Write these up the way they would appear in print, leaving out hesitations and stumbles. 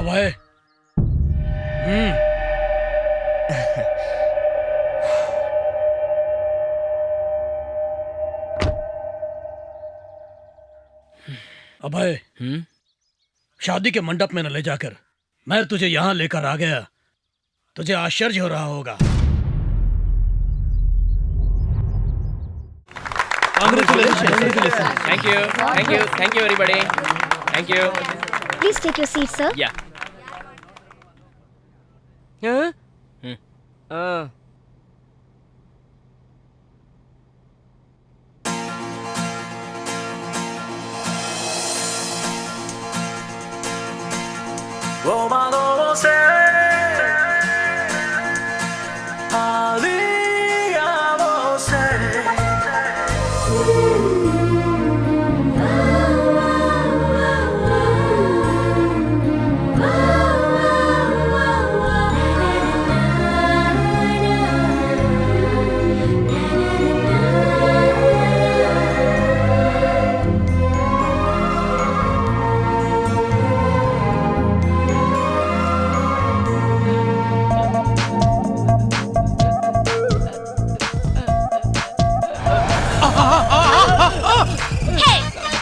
अभय। अभय, शादी के मंडप में न ले जाकर मैं तुझे यहां लेकर आ गया। तुझे आश्चर्य हो रहा होगा। Thank you everybody. Thank you. Please take your seat, sir. Yeah. Hey,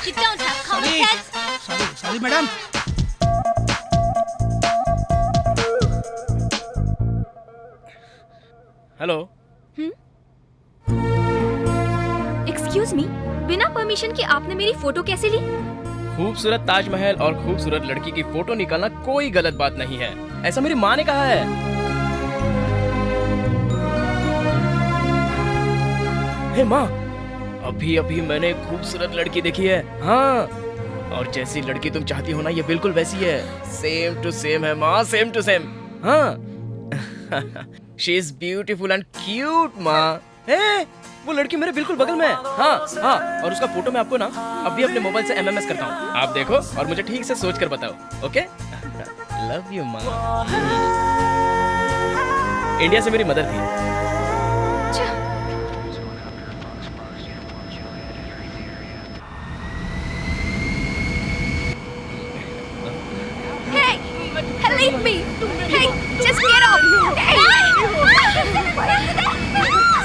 you don't have common sense. Sorry madam. Hello. Excuse me, बिना परमिशन के आपने मेरी फोटो कैसे ली? खूबसूरत ताजमहल और खूबसूरत लड़की की फोटो निकालना कोई गलत बात नहीं है, ऐसा मेरी माँ ने कहा है। हे माँ, अभी अभी मैंने एक खूबसूरत लड़की देखी है। हाँ, और जैसी लड़की तुम चाहती हो ना, ये बिल्कुल वैसी है। सेम टू सेम है माँ, सेम टू सेम। हाँ। She is beautiful and cute माँ। हे, वो लड़की मेरे बिल्कुल बगल में है। हाँ हाँ, और उसका फोटो मैं आपको ना अभी अपने मोबाइल से MMS करता हूँ। आप देखो और मुझे ठीक से सोच कर बताओ। ओके? लव यू माँ। इंडिया से मेरी मदर थी। Leave me! Hey, just get off! Hey!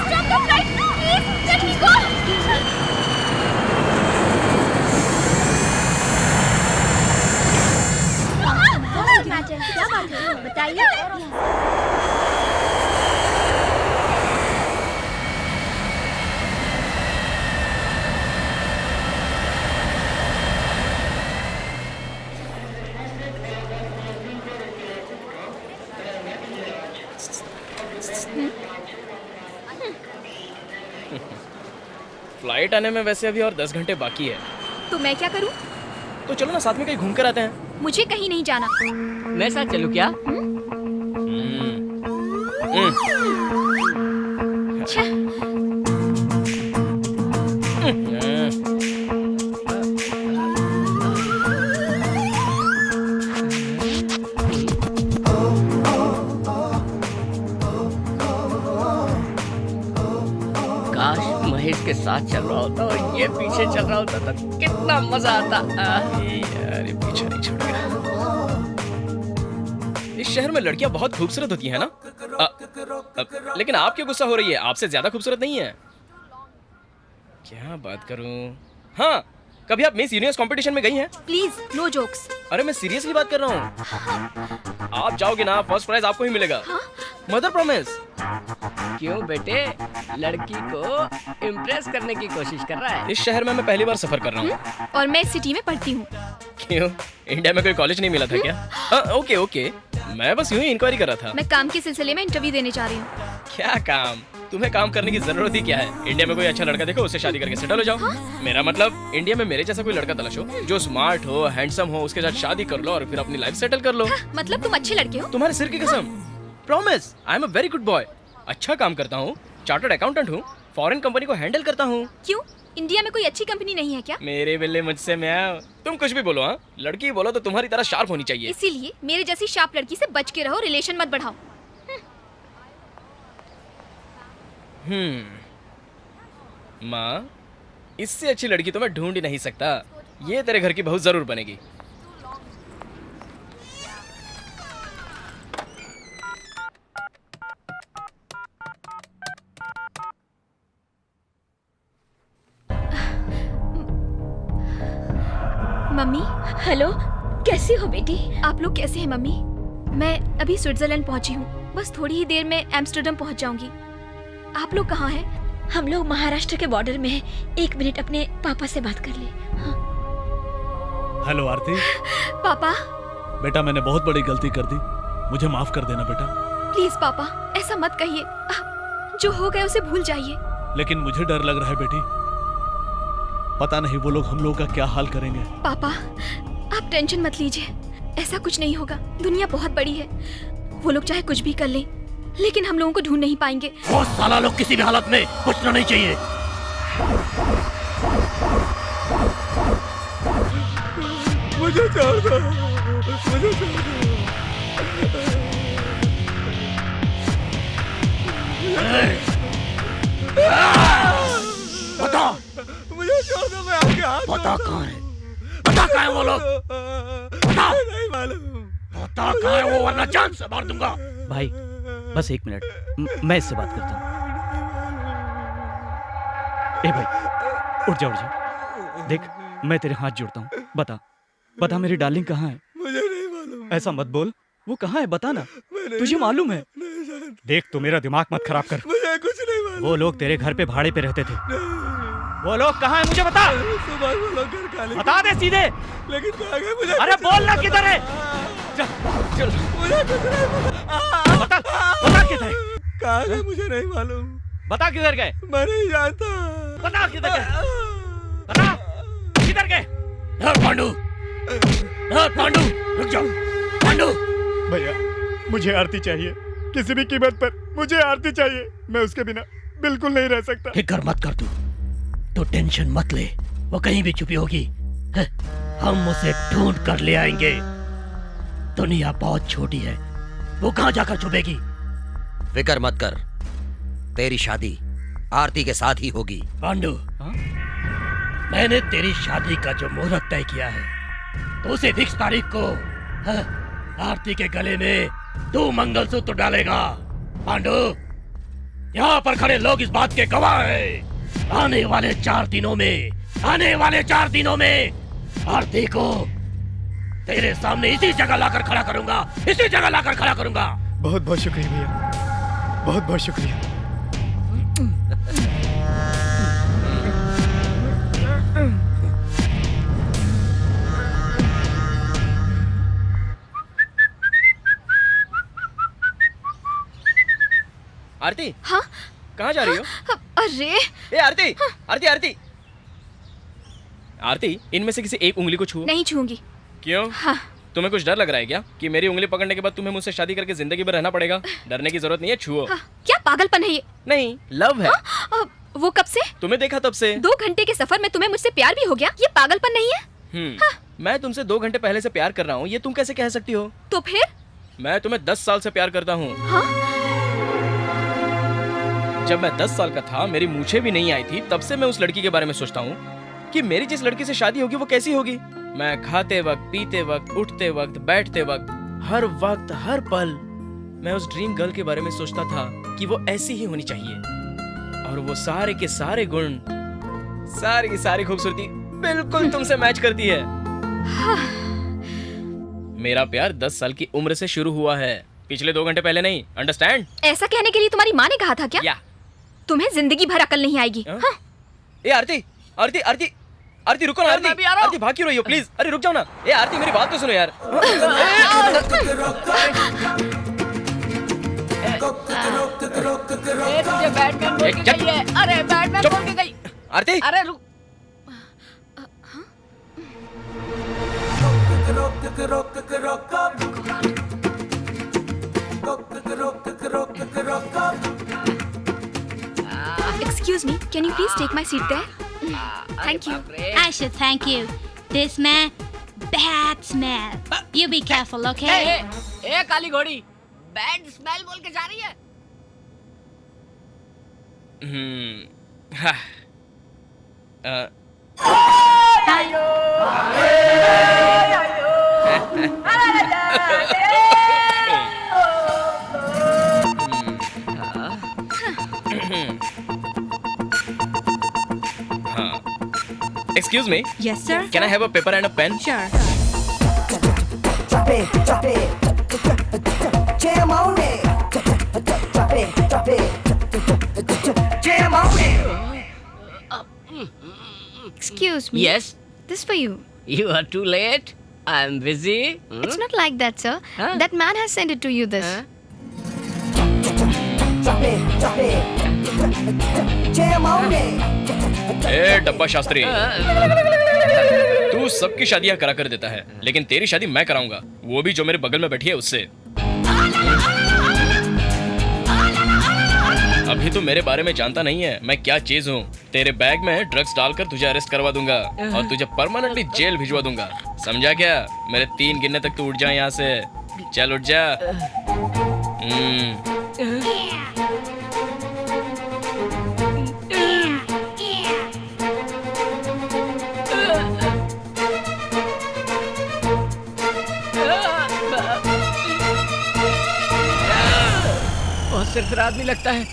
Stop the flight! Please, let me go! क्या बात है? बताइए। फ्लाइट आने में वैसे अभी और 10 घंटे बाकी है। तो मैं क्या करूं? तो चलो ना साथ में कहीं घूम कर आते हैं। मुझे कहीं नहीं जाना। मैं साथ चलूं क्या? काश महेश के साथ चल रहा होता और ये पीछे चल रहा होता तो कितना मजा आता। यार ये पीछे नहीं छोड़ गया। इस शहर में लड़कियां बहुत खूबसूरत होती हैं ना? लेकिन आप क्यों गुस्सा हो रही है? आपसे ज्यादा खूबसूरत नहीं है। क्या बात करूं? हाँ, कभी आप मिस यूनिवर्स कंपटीशन में गई हैं? Please, no jokes. अरे मैं सीरियसली बात कर रहा हूँ। आप जाओगे ना, फर्स्ट प्राइज आपको ही मिलेगा। Mother promise. क्यों बेटे, लड़की को इम्प्रेस करने की कोशिश कर रहा है? इस शहर में मैं पहली बार सफर कर रहा हूँ। और मैं इस सिटी में पढ़ती हूँ। क्यों, इंडिया में कोई कॉलेज नहीं मिला था क्या? ओके ओके, मैं बस यूं ही इंक्वायरी कर रहा था। मैं काम के सिलसिले में इंटरव्यू देने जा रही हूँ। क्या काम? तुम्हें काम करने की जरूरत ही क्या है? इंडिया में कोई अच्छा लड़का देखो, उससे शादी करके सेटल हो जाओ। मेरा मतलब इंडिया में मेरे जैसा कोई लड़का तलाशो जो स्मार्ट हो, हैंडसम हो, उसके साथ शादी कर लो और फिर अपनी लाइफ सेटल कर लो। मतलब तुम अच्छे लड़के हो? तुम्हारे सिर की कसम। Promise, I am a very good boy. अच्छा काम करता हूँ, चार्टर्ड अकाउंटेंट हूँ, फॉरेन कंपनी को हैंडल करता हूँ। क्यों, इंडिया में कोई अच्छी कंपनी नहीं है क्या? मेरे बिल्ले मुझसे मैं, तुम कुछ भी बोलो। हाँ, लड़की बोलो तो तुम्हारी तरह शार्प होनी चाहिए। इसीलिए मेरे जैसी शार्प लड़की से बच के रहो, रिलेशन मत बढ़ाओ। माँ, इससे अच्छी लड़की तो मैं ढूंढ ही नहीं सकता। ये तेरे घर की बहू जरूर बनेगी। मम्मी, हेलो, कैसी हो बेटी? आप लोग कैसे हैं मम्मी? मैं अभी स्विट्जरलैंड पहुंची हूँ, बस थोड़ी ही देर में एम्स्टर्डम पहुंच जाऊंगी। आप लोग कहाँ हैं? हम लोग महाराष्ट्र के बॉर्डर में हैं। 1 मिनट अपने पापा से बात कर ले। हाँ। हेलो आरती। पापा। बेटा मैंने बहुत बड़ी गलती कर दी, मुझे माफ कर देना बेटा। प्लीज पापा, ऐसा मत कहिए। जो हो गया उसे भूल जाइए। लेकिन मुझे डर लग रहा है बेटी, पता नहीं वो लोग हम लोगों का क्या हाल करेंगे। पापा, आप टेंशन मत लीजिए, ऐसा कुछ नहीं होगा। दुनिया बहुत बड़ी है, वो लोग चाहे कुछ भी कर लें, लेकिन हम लोगों को ढूंढ नहीं पाएंगे। वो साला लोग किसी भी हालत में बचना नहीं चाहिए। मुझे छोड़ दो, मुझे छोड़ दो। बता, मुझे छोड़ दो, मैं आपके हाथ। बता कहाँ है, बता कहाँ है वो लोग, बता। नहीं मालूम। बता कहाँ है वो, वरना जान से मार दूंगा। भाई बस 1 मिनट, मैं इससे बात करता हूँ। ए भाई उठ जा। देख मैं तेरे हाथ जोड़ता हूँ, बता मेरी डार्लिंग कहाँ है? मुझे नहीं मालूम। ऐसा मत बोल, वो कहाँ है बता ना, तुझे मालूम है। देख तू मेरा दिमाग मत खराब कर, मुझे कुछ नहीं मालूम। वो लोग तेरे घर पे भाड़े पे रहते थे। वो लोग कहाँ है मुझे बता। सुबह वो लोग घर खाली, बता दे सीधे। लेकिन कहाँ गए मुझे। अरे बोल ना किधर है, चल मुझे कुछ नहीं मालूम। बता किधर है, कहाँ गए मुझे नहीं मालूम। बता किधर गए, मैं नहीं जानता। बता किधर गए, बता किधर गए। पांडू, पांडू रुक जाओ। पांडू भैया मुझे आरती चाहिए, किसी भी कीमत पर मुझे आरती चाहिए। मैं उसके बिना बिल्कुल नहीं रह सकता। फिक्र मत कर तू टेंशन मत ले, वो कहीं भी छुपी होगी, हम उसे ढूंढ कर ले आएंगे। दुनिया बहुत छोटी है, वो कहाँ जाकर छुपेगी। फिक्र मत कर, तेरी शादी आरती के साथ ही होगी। पांडु, मैंने तेरी शादी का जो मुहूर्त तय किया है, तो उसे फिक्स तारीख को आरती के गले में तू मंगलसूत्र डालेगा। पांडु, यहाँ पर खड़े लोग इस बात के गवाह हैं। आने वाले 4 दिनों में आरती को तेरे सामने इसी जगह लाकर खड़ा करूंगा। बहुत बहुत शुक्रिया भैया, बहुत बहुत शुक्रिया। आरती, हाँ? कहाँ जा रही हो? अरे ए आरती, आरती, आरती, इनमें से किसी एक उंगली को छुओ। नहीं छूंगी। क्यों? हाँ। तुम्हें कुछ डर लग रहा है क्या कि मेरी उंगली पकड़ने के बाद तुम्हें मुझसे शादी करके जिंदगी भर रहना पड़ेगा? डरने की जरूरत नहीं है, छुओ। हाँ, क्या पागलपन है ये? नहीं, लव है। वो कब से? तुम्हें देखा तब से। 2 घंटे के सफर में तुम्हें मुझसे प्यार भी हो गया? ये पागलपन नहीं है? मैं तुमसे 2 घंटे पहले से प्यार कर रहा हूँ, ये तुम कैसे कह सकती हो? तो फिर? मैं तुम्हें 10 साल से प्यार करता हूँ। जब मैं 10 साल का था, मेरी मूछें भी नहीं आई थी, तब से मैं उस लड़की के बारे में सोचता हूँ कि मेरी जिस लड़की से शादी होगी वो कैसी होगी। मैं खाते वक्त, पीते वक्त, उठते वक्त, बैठते वक्त, हर वक्त, हर पल मैं उस ड्रीम गर्ल के बारे में सोचता था कि वो ऐसी ही होनी चाहिए, और वो सारे के सारे गुण, सारी की सारी खूबसूरती बिल्कुल तुमसे मैच करती है। मेरा प्यार 10 साल की उम्र से शुरू हुआ है, पिछले 2 घंटे पहले नहीं। अंडरस्टैंड? ऐसा कहने के लिए तुम्हारी माँ ने कहा था क्या? या। तुम्हें जिंदगी भर अकल नहीं आएगी। हाँ? ए आरती रुको ना। आरती भाग क्यों रही हो? प्लीज, अरे रुक जाओ ना। ए आरती, मेरी बात तो सुनो यार। तुझे बैटमैन बोल के गई है। अरे बैटमैन बोल के गई। आरती, अरे रुक। Excuse me, can you please take my seat there? Thank you. I should thank you. This man, bad smell. You be careful, okay? ए काली घोड़ी, बैड स्मेल बोल के जा रही है। Excuse me, Yes, sir. can I have a paper and a pen? Sure. Excuse me. Yes, This for you. you are too late. I'm busy. It's not like that, sir. Huh? That man has sent it to you. This. Huh? ए डब्बा शास्त्री, तू सबकी शादियां करा कर देता है, लेकिन तेरी शादी मैं कराऊंगा, वो भी जो मेरे बगल में बैठी है उससे। अभी तो मेरे बारे में जानता नहीं है मैं क्या चीज हूँ। तेरे बैग में ड्रग्स डालकर तुझे अरेस्ट करवा दूंगा और तुझे परमानेंटली जेल भिजवा दूंगा, समझा क्या? मेरे 3 गिनने तक तू उठ जा यहाँ से। चल उठ जा। बहुत सिरफिरा आदमी लगता है।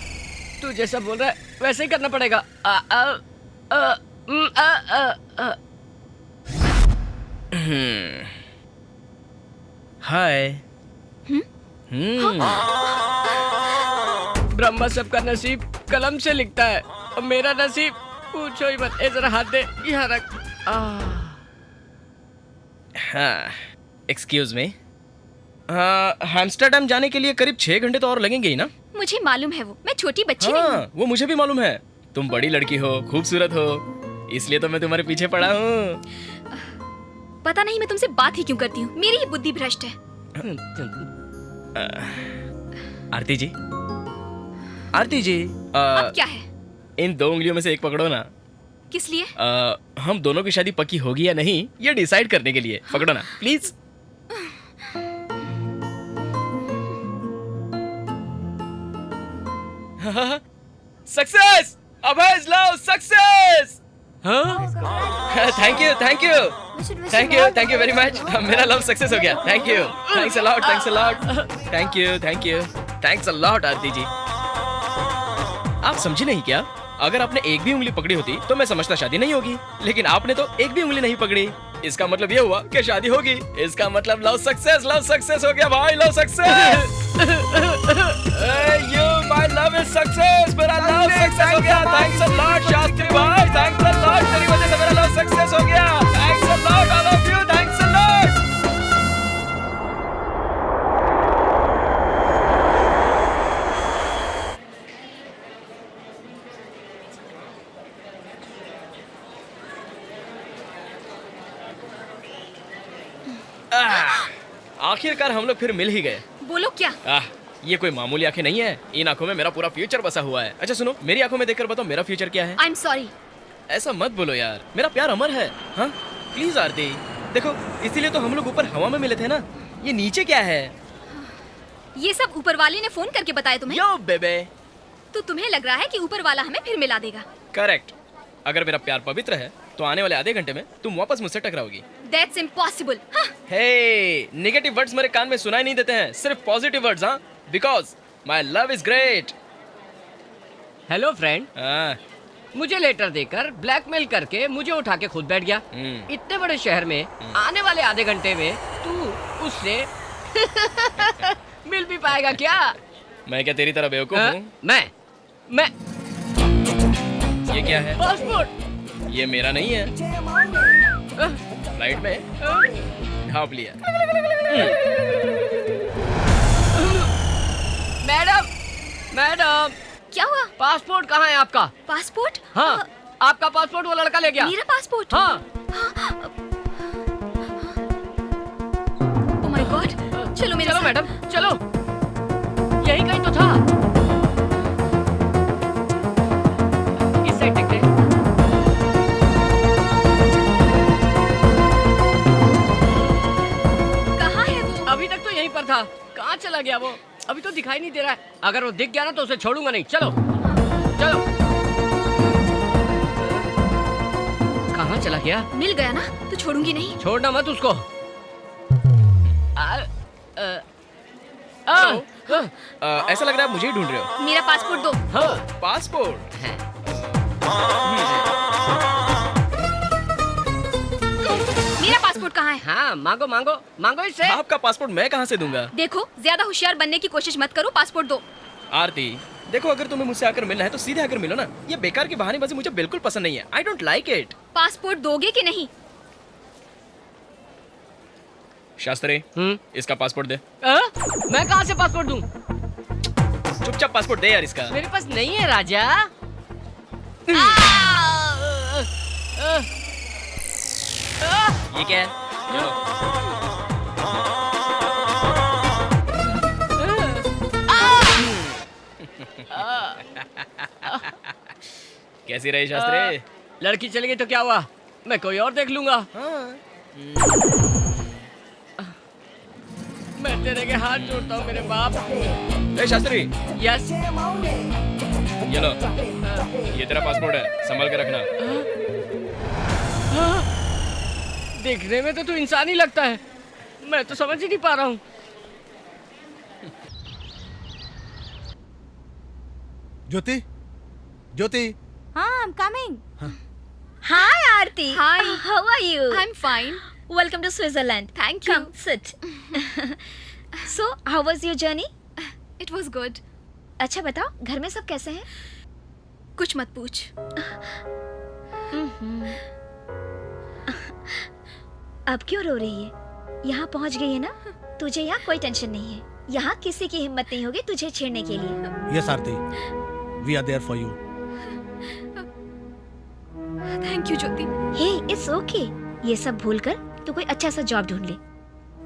तू जैसा बोल रहा है वैसे ही करना पड़ेगा। हाय। ब्रह्मा सबका नसीब कलम से लिखता है और मेरा नसीब पूछो ही मत। ए जरा हाथ दे, यहाँ रख। हाँ, एक्सक्यूज मी, एम्स्टर्डम जाने के लिए करीब 6 घंटे तो और लगेंगे ही ना? मुझे मालूम है मैं छोटी बच्ची नहीं हूँ। वो मुझे भी मालूम है। तुम बड़ी लड़की हो, खूबसूरत हो, इसलिए तो मैं तुम्हारे पीछे पड़ा हूँ। पता नहीं मैं तुमसे बात ही क्यों करती हूँ, मेरी ही बुद्धि भ्रष्ट है। आरती जी, आरती जी, अब क्या है? इन 2 उंगलियों में से एक पकड़ो ना। किस लिए? हम दोनों की शादी पक्की होगी या नहीं ये डिसाइड करने के लिए। पकड़ो ना प्लीज। सक्सेस! अभय's love success! Thank you, thank you, thank you, thank you very much. मेरा लव सक्सेस हो गया। Thank you, thanks a lot, thanks a lot, thank you, thank you, thanks a lot Aarti ji. आप समझी नहीं क्या? अगर आपने एक भी उंगली पकड़ी होती तो मैं समझता शादी नहीं होगी, लेकिन आपने तो एक भी उंगली नहीं पकड़ी। इसका मतलब ये हुआ कि शादी होगी। इसका मतलब लव सक्सेस हो गया भाई, love success. You, my love is success, मेरा लव सक्सेस हो गया। थैंक्स अ लॉट शास्त्री भाई, थैंक्स अ लॉट, तेरी वजह से मेरा लव सक्सेस हो गया। Thanks a lot all of you, thanks a lot. आखिरकार हम लोग फिर मिल ही गए। बोलो क्या? ये कोई मामूली आंखें नहीं है, इन आंखों में मेरा पूरा फ्यूचर बसा हुआ है। अच्छा सुनो, मेरी आंखों में देखकर बताओ मेरा फ्यूचर क्या है? I am sorry. ऐसा मत बोलो यार, मेरा प्यार अमर है। हाँ प्लीज आरती, देखो इसीलिए तो हम लोग ऊपर हवा में मिले थे ना। ये नीचे क्या है? ये सब ऊपर वाले ने फोन करके बताया तुम्हें? यो बेबे। तो तुम्हें लग रहा है कि ऊपर वाला हमें फिर मिला देगा? करेक्ट। अगर मेरा प्यार पवित्र है तो आने वाले आधे घंटे में तुम वापस मुझसे टकराओगी। That's impossible. Hey, negative words मेरे कान में सुनाई नहीं देते हैं, सिर्फ पॉजिटिव वर्ड्स। हाँ, because my love is great. Hello friend, हाँ, मुझे लेटर देकर ब्लैकमेल करके मुझे उठा के खुद बैठ गया। इतने बड़े शहर में आने वाले आधे घंटे में तू उससे मिल भी पाएगा क्या? मैं क्या तेरी तरह बेवकूफ हूँ? मैं ये क्या है? पासपोर्ट। ये मेरा नहीं है। फ्लाइट में ढाप लिया। मैडम क्या हुआ? पासपोर्ट कहाँ है आपका? पासपोर्ट? हाँ, आपका पासपोर्ट वो लड़का ले गया। मेरा पासपोर्ट? हाँ। ओह माय गॉड, चलो मेरे चलो साथ। मैडम चलो, यही कहीं तो था। इस साइड देखते हैं। कहाँ है वो? अभी तक तो यहीं पर था, कहाँ चला गया वो? अभी तो दिखाई नहीं दे रहा है। अगर वो दिख गया ना तो उसे छोड़ूंगा नहीं। चलो चलो। कहाँ चला गया? मिल गया ना तो छोड़ूंगी नहीं। छोड़ना मत उसको। ऐसा लग रहा है मुझे ही ढूंढ रहे हो। मेरा पासपोर्ट दो। हाँ। पासपोर्ट? पासपोर्ट कहाँ है? हाँ मांगो मांगो मांगो इससे। आपका पासपोर्ट मैं कहाँ से दूंगा? देखो, ज्यादा होशियार बनने की कोशिश मत करो, पासपोर्ट दो। आरती देखो, अगर तुम्हें मुझसे आकर मिलना है तो सीधे आकर मिलो ना। ये बेकार की बहानेबाजी मुझे बिल्कुल पसंद नहीं है। I don't like it. Passport दोगे कि नहीं? शास्त्री, इसका पासपोर्ट दे। मैं कहाँ से पासपोर्ट दूं? चुपचाप पासपोर्ट दे यार इसका। मेरे पास नहीं है राजा। ये क्या है? ये लो। कैसी रही शास्त्री? लड़की चली गई तो क्या हुआ? मैं कोई और देख लूंगा। मैं तेरे के हाथ जोड़ता हूँ मेरे बाप। ए शास्त्री, यस। ये लो, ये तेरा पासपोर्ट है, संभाल के रखना। देखने में तो तू इंसान ही लगता है, मैं तो समझ ही नहीं पा रहा हूँ। ज्योति, ज्योति। हाँ, I'm coming. Hi, Aarti. Hi. How are you? I'm fine. Welcome to Switzerland. Thank you. Come, sit. So, how was your journey? It was good. अच्छा बताओ, घर में सब कैसे हैं? कुछ मत पूछ। अब क्यों रो रही है? यहाँ पहुँच गई है ना? तुझे यहाँ कोई टेंशन नहीं है। यहाँ किसी की हिम्मत नहीं होगी तुझे छेड़ने के लिए। Yes, Aarti. We are there for you. Thank you Jyoti. Hey, it's okay. ये सब भूलकर तू कोई अच्छा सा जॉब ढूंढ ले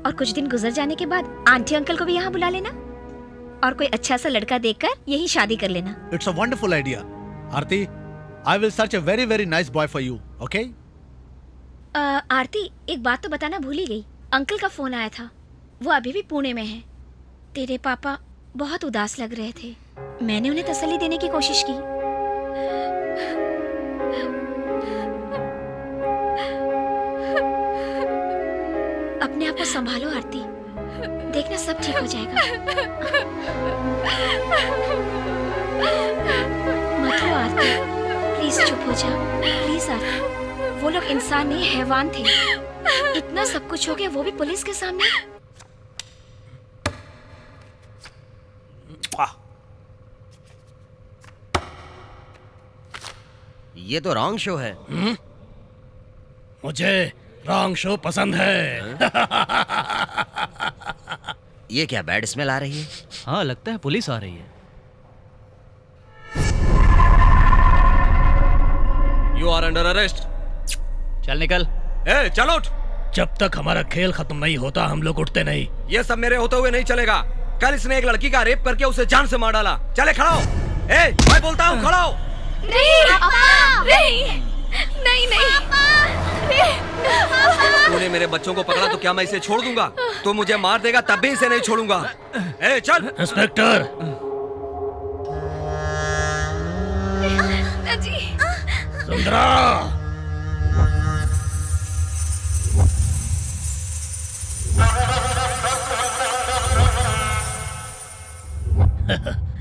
और कुछ दिन गुजर जाने के बाद आंटी अंकल को भी यहाँ बुला लेना और कोई अच्छा सा लड़का देखकर यही शादी कर लेना। It's a wonderful idea. Aarti, I will search a very very nice boy for you. Okay? आरती, एक बात तो बताना भूल ही गई। अंकल का फोन आया था, वो अभी भी पुणे में है। तेरे पापा बहुत उदास लग रहे थे। मैंने उन्हें तसल्ली देने की कोशिश की। अपने आप को संभालो आरती, देखना सब ठीक हो जाएगा। मत रो आरती, प्लीज चुप हो जा। प्लीज आरती, वो लोग इंसान नहीं हैवान थे। इतना सब कुछ हो गया, वो भी पुलिस के सामने। ये तो रॉन्ग शो है। मुझे रॉन्ग शो पसंद है। ये क्या बैड स्मेल आ रही है? हाँ, लगता है पुलिस आ रही है। You are under arrest. चल निकल। ए, चल उठ। जब तक हमारा खेल खत्म नहीं होता हम लोग उठते नहीं। ये सब मेरे होते हुए नहीं चलेगा। कल इसने एक लड़की का रेप करके उसे जान से मार डाला। चले खड़ा हो। ए, मैं बोलता हूँ खड़ा हो। नहीं पापा, नहीं नहीं नहीं। तूने मेरे बच्चों को पकड़ा तो क्या मैं इसे छोड़ दूंगा? तो मुझे मार देगा तब भी इसे नहीं छोड़ूंगा। ए, चल। इंस्पेक्टर। जी। सुंदरा।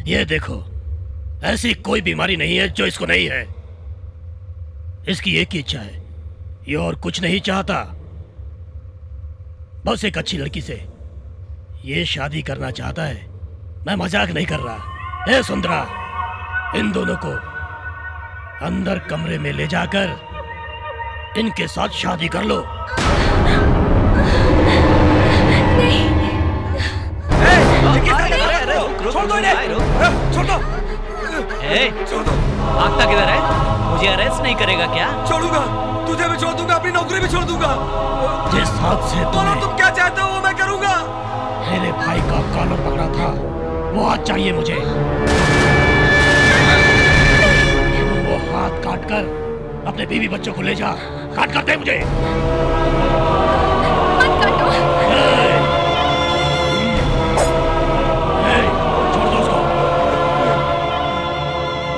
ये देखो, ऐसी कोई बीमारी नहीं है जो इसको नहीं है। इसकी एक ही इच्छा है, ये और कुछ नहीं चाहता, बस एक अच्छी लड़की से ये शादी करना चाहता है। मैं मजाक नहीं कर रहा। ए सुंदरा, इन दोनों को अंदर कमरे में ले जाकर इनके साथ शादी कर लो। छोड़ दो इन्हें। छोड़ दो। छोड़ दो। भागता किधर है? मुझे अरेस्ट नहीं करेगा क्या? छोड़ूंगा, तुझे भी छोड़ दूंगा, अपनी नौकरी भी छोड़ दूंगा। जिस हाथ से बोलो तुम क्या चाहते हो वो मैं करूंगा। मेरे भाई का कॉलर पकड़ा था, वो हाथ चाहिए मुझे। वो हाथ काट कर अपने बीवी बच्चों को ले जा। काट कर दे मुझे। मत काटो। छोड़ दो उसको।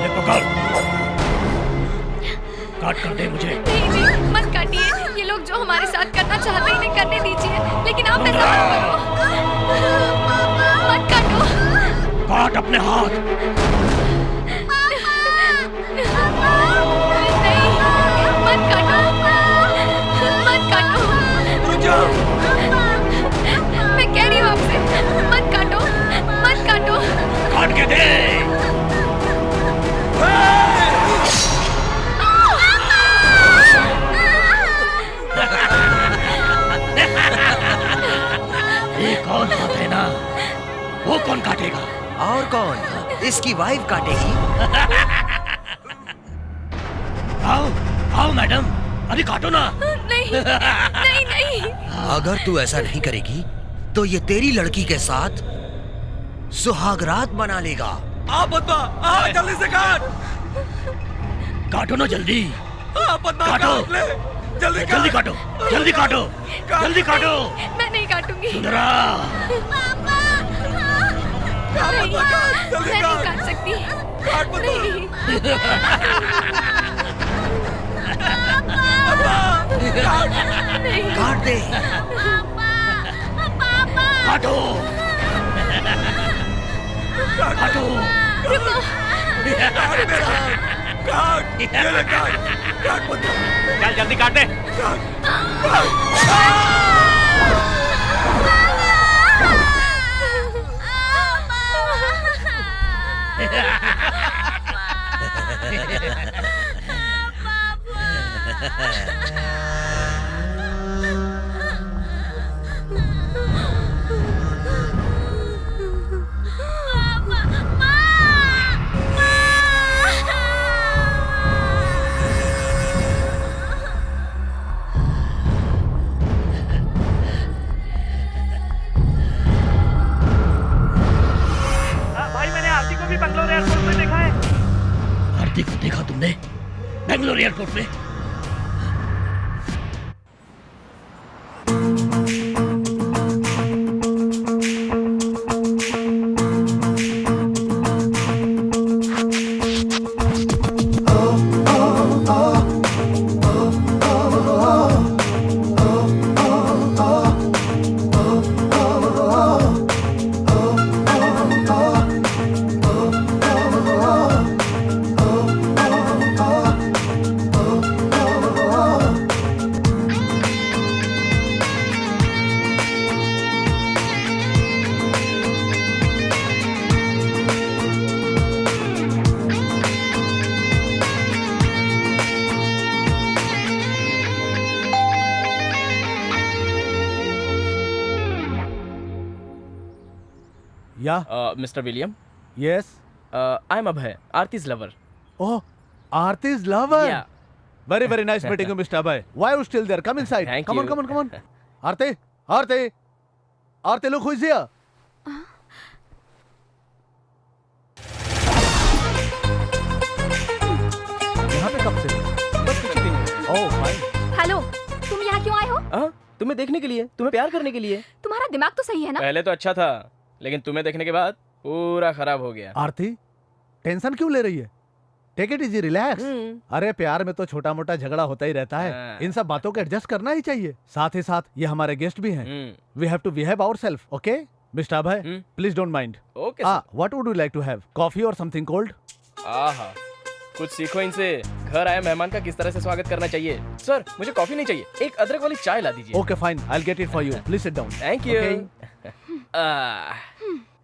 ले पकड़। काट कर दे मुझे। नहीं जी, मत काटिए। ये लोग जो हमारे साथ करना चाहते हैं इन्हें करने दीजिए, लेकिन आप ऐसा मत करो। मत काटो। काट अपने हाथ। नहीं, मत काटो। मत काटो। जाओ। मैं कह रही हूँ आपसे, मत काटो, मत काटो। काट के दे। एक और हाथ है ना, वो कौन काटेगा? और कौन? इसकी वाइफ काटेगी। आओ आओ मैडम, अरे काटो ना। नहीं नहीं नहीं। अगर तू ऐसा नहीं करेगी तो ये तेरी लड़की के साथ सुहागरात मना लेगा। आ पद्मा, आ जल्दी से काट। काटो ना जल्दी। आ पद्मा, काटो। काट ले। जल्दी जल्दी काटो, जल्दी काटो, जल्दी काटो। मैं नहीं काटूंगी। सुंदरा, नहीं, जल्दी मैं नहीं काट। काट सकती। काट पद्मा। नहीं। नहीं। काट दे। काटो, काटो। रुको। काट मेरा। काट, ये ले काट। काट पद्मा। चल जल्दी काट दे। भाई मैंने आरती को भी बंगलोर एयरपोर्ट पे देखा है। आरती को देखा तुमने बेंगलोर एयरपोर्ट पे? Yeah. Mr. William, Yes. I'm Abhay, Arti's lover. Oh, Arti's lover. Yeah. Very, very nice meeting you, Mr. Abhay. Why are you still there? Come inside. Thank come you. on, come on, come on. Arti, Arti, Arti, look who is here. यहाँ पे कब से? बस कुछ ही दिन। Oh, fine. Hello, तुम यहाँ क्यों आए हो? तुम्हें देखने के लिए, तुम्हें प्यार करने के लिए। तुम्हारा दिमाग तो सही है ना? पहले तो अच्छा था, लेकिन तुम्हें देखने के बाद पूरा खराब हो गया। आरती, टेंशन क्यों ले रही है? Take it easy, relax. अरे प्यार में तो छोटा मोटा झगड़ा होता ही रहता है, इन सब बातों को एडजस्ट करना ही चाहिए। साथ ही साथ ये हमारे गेस्ट भी हैं। We have to behave ourselves, okay? Mister Abhay, please don't mind. Okay. What would you like to have? Coffee और समथिंग कोल्ड? आहा, कुछ सीखो इनसे। घर आए मेहमान का किस तरह से स्वागत करना चाहिए। सर, मुझे कॉफी नहीं चाहिए, एक अदरक वाली चाय ला दीजिए। Okay fine, I will get it for you. Please sit down. Thank you.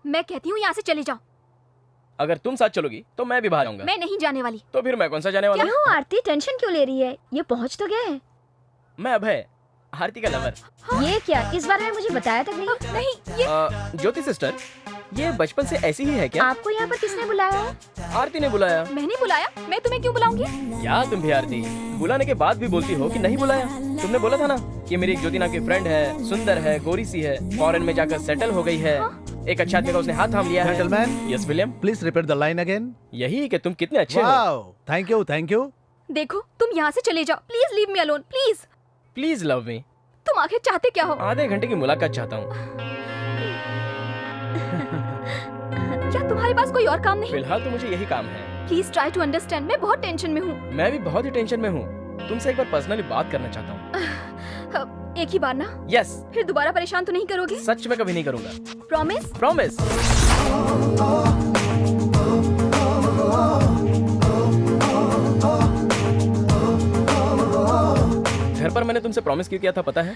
मैं कहती हूँ यहाँ से चले जाओ। अगर तुम साथ चलोगी तो मैं भी बाहर आऊंगा। मैं नहीं जाने वाली। तो फिर मैं कौन सा जाने वाला क्या हूँ? हो आरती, टेंशन क्यों ले रही है? ये पहुंच तो गए हैं। मैं अभय, आरती का लवर। ये क्या, इस बारे में मुझे बताया तक नहीं? नहीं, ये ज्योति सिस्टर, ये बचपन से ऐसी ही है क्या? आपको यहाँ पर किसने बुलाया है? आरती ने बुलाया। मैंने बुलाया? मैं तुम्हें क्यों बुलाऊंगी? या तुम भी आरती, बुलाने के बाद भी बोलती हो कि नहीं बुलाया। तुमने बोला था ना कि मेरी एक ज्योति नाम की फ्रेंड है, सुंदर है, गोरी सी है, फॉरेन में जाकर सेटल हो गई है। एक अच्छा आदमी का उसने हाथ थाम लिया है। Gentlemen, yes William, please repeat the line again. यही कि तुम कितने अच्छे हो। Wow, thank you, thank you. देखो, तुम यहाँ से चले जाओ। Please leave me alone, please. Please love me. तुम आखिर चाहते क्या हो? आधे घंटे की मुलाकात चाहता हूँ। क्या तुम्हारे पास कोई और काम नहीं? फिलहाल तो मुझे यही काम है। Please try to understand. मैं बहुत टेंशन में हूँ। मैं भी बहुत ही टेंशन में हूँ। तुमसे एक बार पर्सनली बात करना चाहता हूँ। एक ही बार ना? यस। फिर दोबारा परेशान तो नहीं करोगे? सच में कभी नहीं करूँगा। प्रॉमिस? प्रॉमिस। घर पर मैंने तुमसे प्रॉमिस क्यों किया था पता है?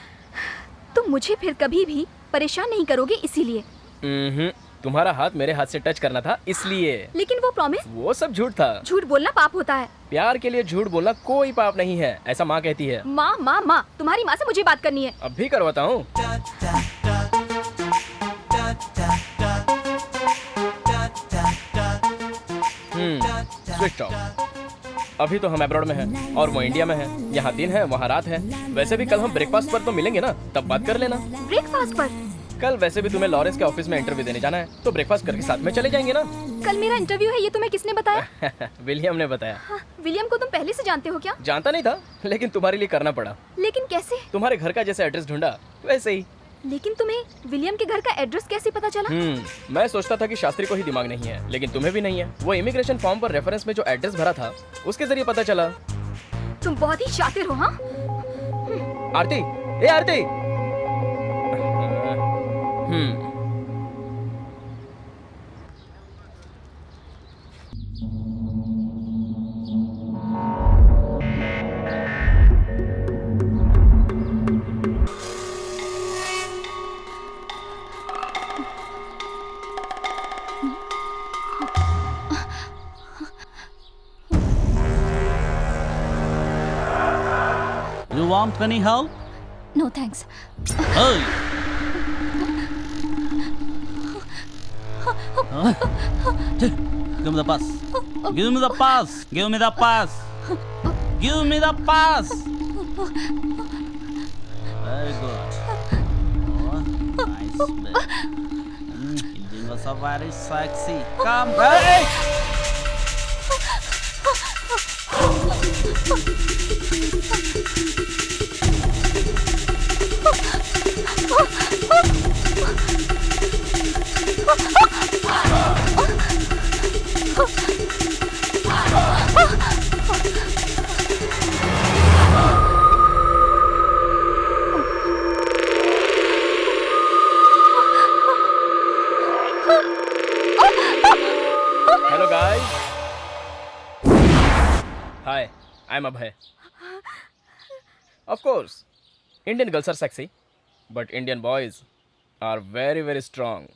तुम मुझे फिर कभी भी परेशान नहीं करोगे इसीलिए। तुम्हारा हाथ मेरे हाथ से टच करना था इसलिए। लेकिन वो प्रॉमिस, वो सब झूठ था। झूठ बोलना पाप होता है। प्यार के लिए झूठ बोलना कोई पाप नहीं है, ऐसा माँ कहती है। माँ माँ माँ, तुम्हारी माँ से मुझे बात करनी है। अब भी करवाता हूँ। Switch off. अभी तो हम अब्रॉड में हैं और वो इंडिया में है। यहाँ दिन है, वहाँ रात है। वैसे भी कल हम ब्रेकफास्ट पर तो मिलेंगे ना, तब बात कर लेना। ब्रेकफास्ट पर? कल वैसे भी तुम्हें लॉरेंस के ऑफिस में इंटरव्यू देने जाना है, तो ब्रेकफास्ट करके साथ में चले जाएंगे ना। कल मेरा इंटरव्यू है, ये तुम्हें किसने बताया? विलियम ने बताया। हाँ, विलियम को तुम पहले से जानते हो क्या? जानता नहीं था, लेकिन तुम्हारे लिए करना पड़ा। लेकिन कैसे? तुम्हारे घर का जैसे एड्रेस ढूंढा वैसे ही। लेकिन तुम्हें विलियम के घर का एड्रेस कैसे पता चला? मैं सोचता था कि शास्त्री को ही दिमाग नहीं है, लेकिन तुम्हें भी नहीं है। वो इमिग्रेशन फॉर्म पर रेफरेंस में जो एड्रेस भरा था उसके जरिए पता चला। तुम बहुत ही शातिर हो। हाँ आरती, ए आरती। You want any help? No thanks. Hey! Give me the pass. Give me the pass. Give me the pass. Give me the pass. Very good. Oh, nice bit. It was a very sexy. Come back. Hello guys. Hi, I'm Abhay. Of course, Indian girls are sexy, but Indian boys are very, very strong.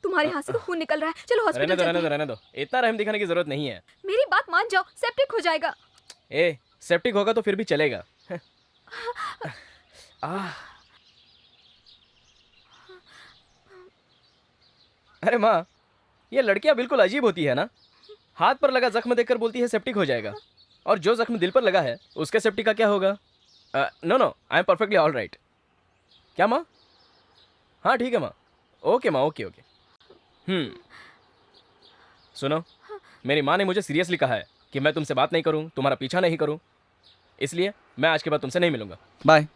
तुम्हारे हाथ से तो खून निकल रहा है। चलो hospital चलते हैं। रहने दो। इतना रहम दिखाने की जरूरत नहीं है। मेरी बात मान जाओ, सेप्टिक हो जाएगा। ए, सेप्टिक होगा तो फिर भी चलेगा। अरे माँ, ये लड़कियां बिल्कुल अजीब होती है ना। हाथ पर लगा जख्म देखकर बोलती है सेप्टिक हो जाएगा, और जो जख्म दिल पर लगा है उसके सेप्टिक का क्या होगा? No, I am perfectly all right. क्या माँ? हाँ ठीक है माँ। ओके माँ, ओके। सुनो, मेरी माँ ने मुझे सीरियसली कहा है कि मैं तुमसे बात नहीं करूँ, तुम्हारा पीछा नहीं करूँ, इसलिए मैं आज के बाद तुमसे नहीं मिलूंगा। बाय।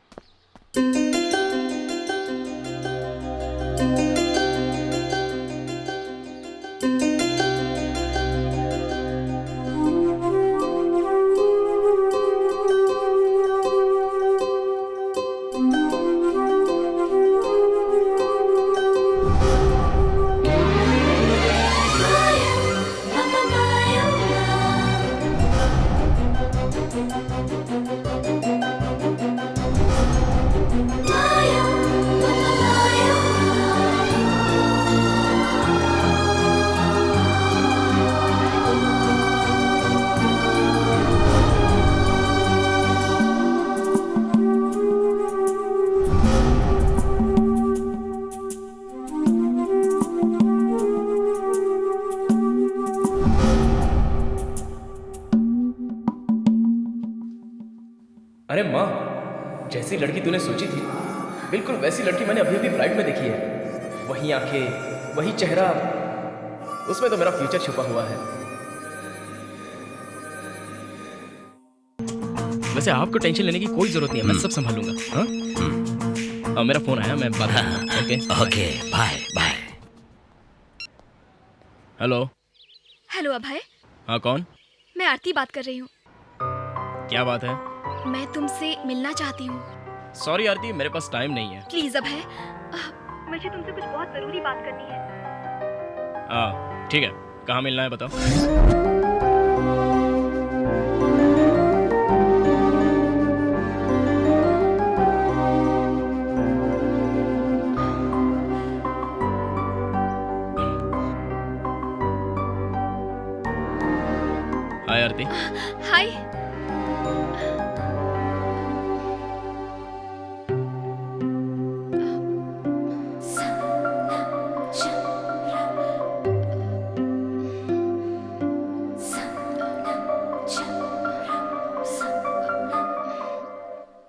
जैसी लड़की तूने सोची थी बिल्कुल वैसी लड़की मैंने अभी अभी फ्लाइट में देखी है। वही आंखें, वही चेहरा, उसमें तो मेरा फ्यूचर छुपा हुआ है। वैसे आपको टेंशन लेने की कोई जरूरत नहीं है, मैं सब संभालूंगा। हाँ? मेरा फोन आया, मैं बात करूंगा। Okay okay, bye bye. Hello. Hello Abhay. हाँ कौन? मैं आरती बात कर रही हूँ। क्या बात है? मैं तुमसे मिलना चाहती हूँ। सॉरी आरती, मेरे पास टाइम नहीं है। प्लीज अभय, मुझे तुमसे कुछ बहुत जरूरी बात करनी है। हाँ ठीक है, कहाँ मिलना है बताओ। हाय आरती। हाय।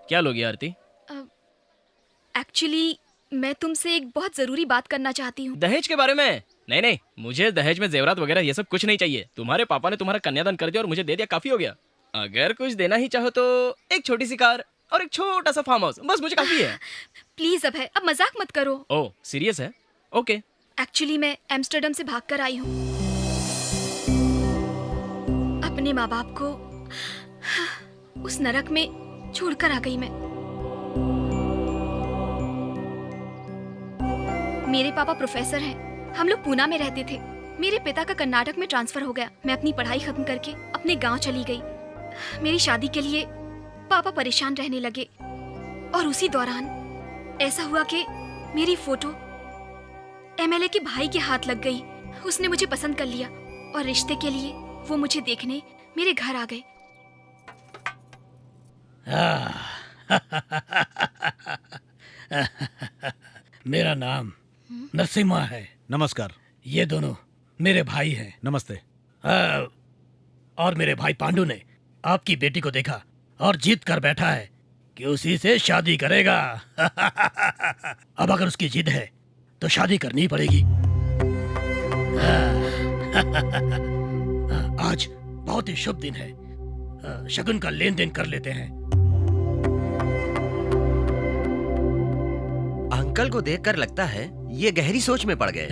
क्या लोगी आरती? एक्चुअली मैं तुमसे एक बहुत जरूरी बात करना चाहती हूँ। दहेज के बारे में? नहीं नहीं, मुझे दहेज में जेवरात वगैरह ये सब कुछ नहीं चाहिए। तुम्हारे पापा ने तुम्हारा कन्यादान कर दिया और मुझे दे दिया, काफी हो गया। अगर कुछ देना ही चाहो तो एक छोटी सी कार और एक छोटा सा फार्म हाउस, बस मुझे काफी है। प्लीज अभय, अब मजाक मत करो। ओह सीरियस है? ओके। एक्चुअली मैं एम्स्टर्डम से भागकर आई हूँ। अपने माँ बाप को उस नरक में छोड़कर आ गई मैं। मेरे पापा प्रोफेसर हैं। हम लोग पूना में रहते थे। मेरे पिता का कर्नाटक में ट्रांसफर हो गया। मैं अपनी पढ़ाई खत्म करके अपने गांव चली गई। मेरी शादी के लिए पापा परेशान रहने लगे और उसी दौरान ऐसा हुआ कि मेरी फोटो एमएलए के भाई के हाथ लग गई। उसने मुझे पसंद कर लिया और रिश्ते के लिए वो मुझे देखने मेरे घर आ गए। मेरा नाम नरसिम्हा है। नमस्कार। ये दोनों मेरे भाई हैं। नमस्ते। और मेरे भाई पांडु ने आपकी बेटी को देखा और जीत कर बैठा है कि उसी से शादी करेगा। अब अगर उसकी जिद है तो शादी करनी ही पड़ेगी। आज बहुत ही शुभ दिन है। शगुन का लेन देन कर लेते हैं। अंकल को देखकर लगता है ये गहरी सोच में पड़ गए।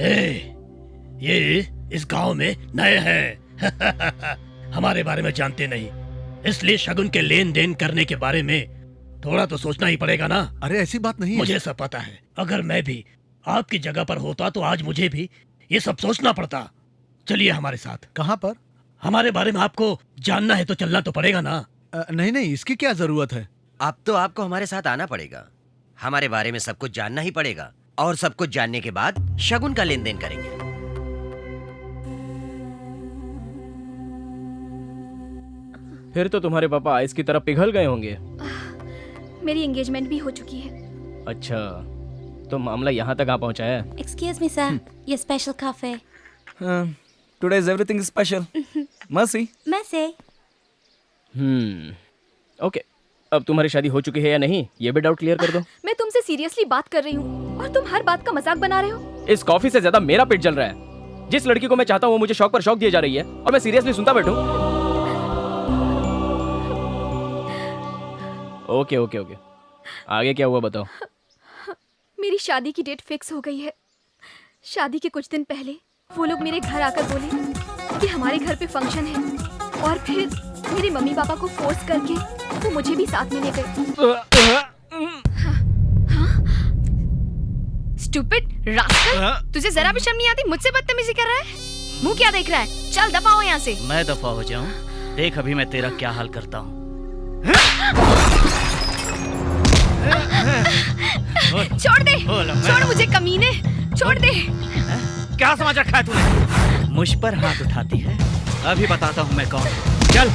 ये इस गांव में नए हैं। हमारे बारे में जानते नहीं, इसलिए शगुन के लेन देन करने के बारे में थोड़ा तो सोचना ही पड़ेगा ना। अरे ऐसी बात नहीं है। मुझे सब पता है। अगर मैं भी आपकी जगह पर होता तो आज मुझे भी ये सब सोचना पड़ता। चलिए हमारे साथ। कहाँ पर? हमारे बारे में आपको जानना है तो चलना तो पड़ेगा ना। नहीं नहीं, इसकी क्या जरूरत है। अब तो आपको हमारे साथ आना पड़ेगा। हमारे बारे में सब कुछ जानना ही पड़ेगा और सब कुछ जानने के बाद शगुन का लेन देन करेंगे। फिर तो तुम्हारे पापा आइस की तरह पिघल गए होंगे। मेरी एंगेजमेंट भी हो चुकी है। अच्छा, तो मामला यहाँ तक आ पहुँचा है। Excuse me, sir. Your special coffee. Today is everything special. Mercy. Mercy. Okay, अब तुम्हारी शादी हो चुकी है या नहीं ये भी डाउट क्लियर कर दो। मैं तुमसे सीरियसली बात कर रही हूँ और तुम हर बात का मजाक बना रहे हो। इस कॉफी से ज्यादा मेरा पेट जल रहा है। जिस लड़की को मैं चाहता हूँ वो मुझे शौक पर शौक दिए जा रही है और मैं सीरियसली सुनता बैठूं। ओके ओके ओके, आगे क्या हुआ बताओ। मेरी शादी की डेट फिक्स हो गई है। शादी के कुछ दिन पहले वो लोग मेरे घर आकर बोले कि हमारे घर पे फंक्शन है और फिर मेरे मम्मी पापा को फोर्स करके वो मुझे भी साथ में ले गए। स्टूपिड रास्कल, तुझे जरा भी शर्म नहीं आती? मुझसे बदतमीजी कर रहा है? मुंह क्या देख रहा है? चल दफा हो यहाँ से। मैं दफा हो जाऊं? देख अभी मैं तेरा क्या हाल करता हूँ। छोड़ दे, छोड़ मुझे कमीने, छोड़ दे। क्या समझ रखा है तूने? मुझ पर हाथ उठाती है? अभी बताता हूँ मैं कौन हूँ। चल।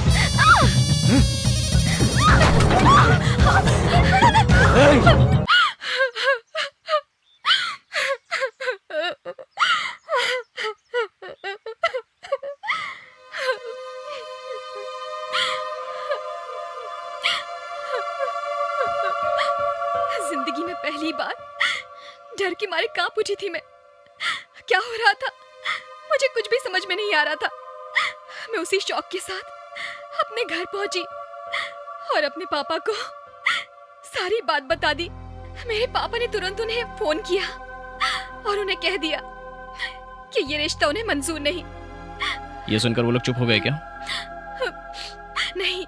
जिंदगी में पहली बार डर के मारे कांप उठी थी मैं। क्या हो रहा था मुझे कुछ भी समझ में नहीं आ रहा था। मैं उसी शौक के साथ अपने घर पहुंची और अपने पापा को सारी बात बता दी। मेरे पापा ने तुरंत उन्हें फोन किया और उन्हें कह दिया कि ये रिश्ता उन्हें मंजूर नहीं। ये सुनकर वो लोग चुप हो गए क्या? नहीं,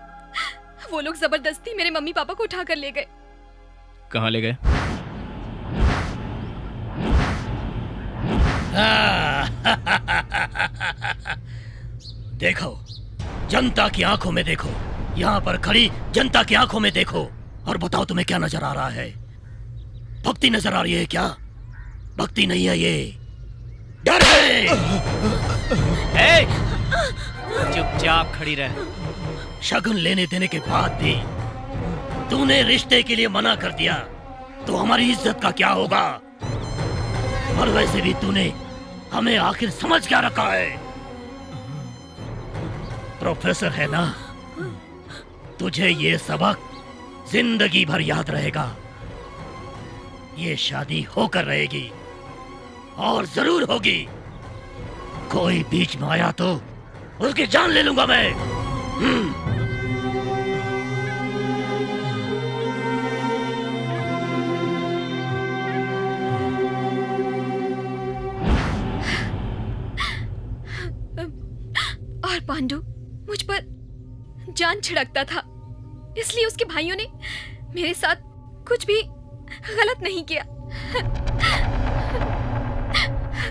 वो लोग जबरदस्ती मेरे मम्मी पापा को उठा कर ले गए। कहाँ ले गए? देखो, जनता की आंखों में देखो, यहाँ पर खड़ी जनता की आंखों में देखो और बताओ तुम्हें क्या नजर आ रहा है? भक्ति नजर आ रही है क्या? भक्ति नहीं है, ये डर है। चुपचाप खड़ी रह। शगुन लेने देने के बाद भी तूने रिश्ते के लिए मना कर दिया तो हमारी इज्जत का क्या होगा? और वैसे भी तूने हमें आखिर समझ क्या रखा है? प्रोफेसर है ना, तुझे ये सबक जिंदगी भर याद रहेगा। ये शादी होकर रहेगी और जरूर होगी। कोई बीच में आया तो उसकी जान ले लूंगा मैं। और पांडु मुझ पर जान छिड़कता था, इसलिए उसके भाइयों ने मेरे साथ कुछ भी गलत नहीं किया।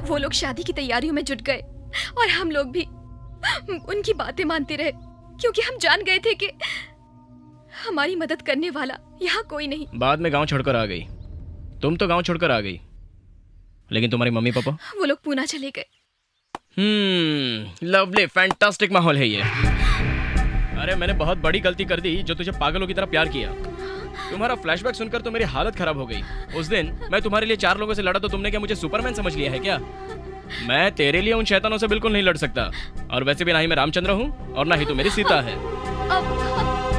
वो लोग शादी की तैयारियों में जुट गए और हम लोग भी उनकी बातें मानते रहे, क्योंकि हम जान गए थे कि हमारी मदद करने वाला यहाँ कोई नहीं। बाद में गांव छोड़कर आ गई। तुम तो गांव छोड़कर आ गई, लेकिन तुम्हारी मम्मी पापा? वो लोग पूना चले गए। लवली, फैंटास्टिक माहौल है ये। अरे मैंने बहुत बड़ी गलती कर दी जो तुझे पागलों की तरह प्यार किया। तुम्हारा फ्लैशबैक सुनकर तो मेरी हालत खराब हो गई। उस दिन मैं तुम्हारे लिए 4 लोगों से लड़ा तो तुमने क्या मुझे सुपरमैन समझ लिया है क्या? मैं तेरे लिए उन शैतानों से बिल्कुल नहीं लड़ सकता, और वैसे भी ना ही मैं रामचंद्र हूँ और ना ही तू मेरी सीता है।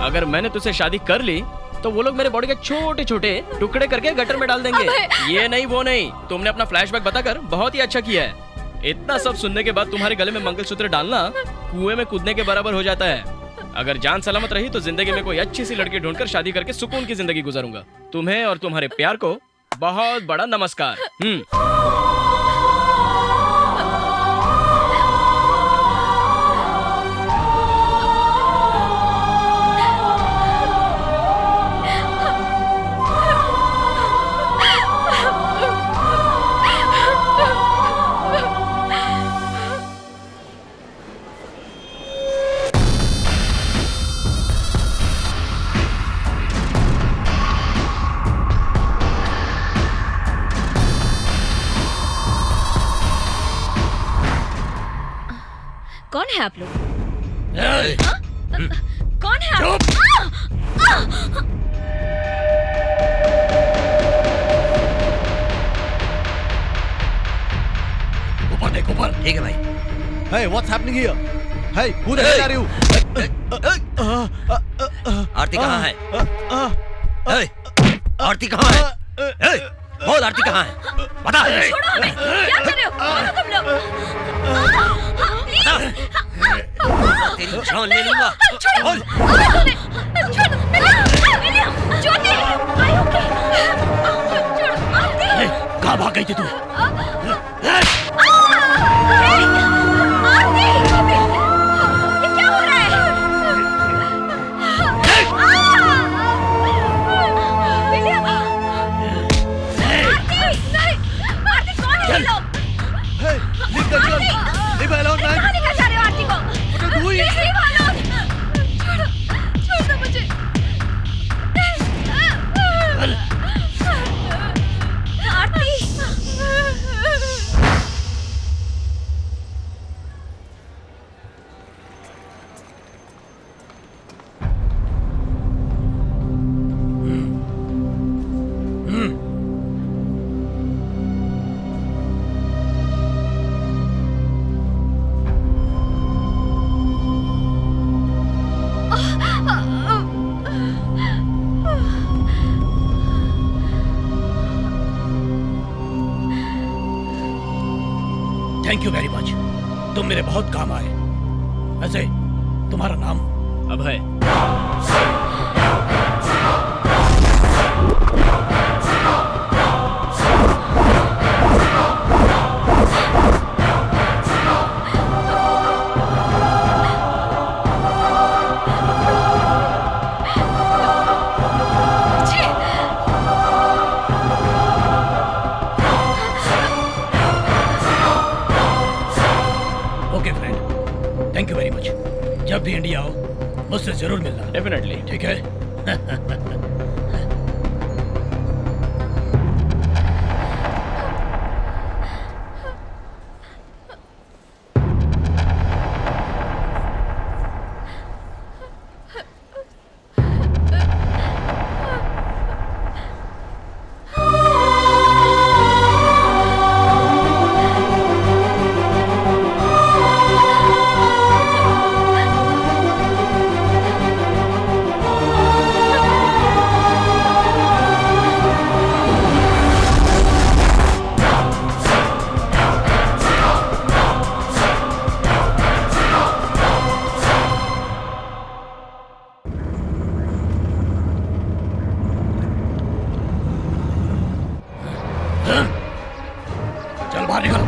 अगर मैंने तुझसे शादी कर ली तो वो लोग मेरे बॉडी के छोटे छोटे टुकड़े करके गटर में डाल देंगे। ये नहीं वो नहीं, तुमने अपना फ्लैशबैक बताकर बहुत ही अच्छा किया है। इतना सब सुनने के बाद तुम्हारे गले में मंगलसूत्र डालना कुएं में कूदने के बराबर हो जाता है। अगर जान सलामत रही तो जिंदगी में कोई अच्छी सी लड़की ढूंढकर शादी करके सुकून की जिंदगी गुजारूंगा। तुम्हें और तुम्हारे प्यार को बहुत बड़ा नमस्कार। कौन है आप लोग? कौन है आप? ऊपर देख, ऊपर। ठीक है भाई। Hey, what's happening here? Hey, who the hell are you? आरती कहाँ है? Hey, आरती कहाँ है? Hey, बोल आरती कहाँ है? बता। छोड़ो हमें, क्या कर रहे हो? छोड़ो तुम लोग। तेरी जान ले लूंगा। छोड़ो, छोड़ो, विलियम, ज्योति, आई ओके? छोड़ो, आरती। कहाँ भाग गई थी तू? थैंक यू वेरी मच, तुम मेरे बहुत काम आए। वैसे तुम्हारा नाम? Abhay. Okay friend, thank you very much. जब भी इंडिया आओ मुझसे जरूर मिलना। डेफिनेटली। ठीक है। चल बाहर निकल।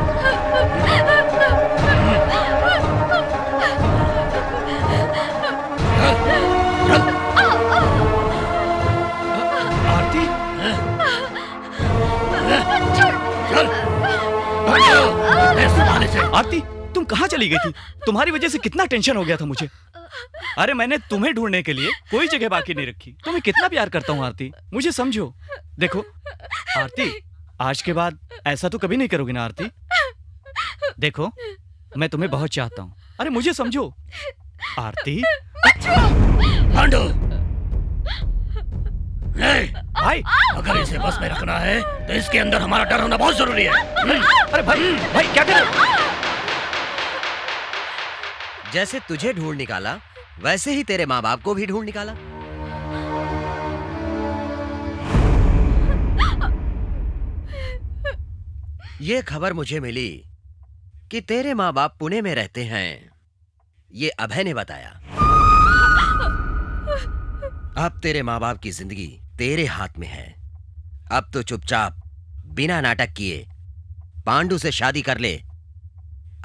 आरती, आरती, तुम कहाँ चली गई थी? तुम्हारी वजह से कितना टेंशन हो गया था मुझे। अरे मैंने तुम्हें ढूंढने के लिए कोई जगह बाकी नहीं रखी। तुम्हें कितना प्यार करता हूँ आरती, मुझे समझो। देखो आरती, आज के बाद ऐसा तो कभी नहीं करोगी ना आरती? देखो मैं तुम्हें बहुत चाहता हूँ। अरे मुझे समझो आरती। पांडु, भाई अगर इसे बस में रखना है तो इसके अंदर हमारा डर होना बहुत जरूरी है। अरे भाई, भाई क्या कर रहे हो? जैसे तुझे ढूंढ निकाला वैसे ही तेरे माँ बाप को भी ढूंढ निकाला। ये खबर मुझे मिली कि तेरे माँ बाप पुणे में रहते हैं। ये अभय ने बताया। अब तेरे माँ बाप की जिंदगी तेरे हाथ में है। अब तो चुपचाप बिना नाटक किए पांडु से शादी कर ले।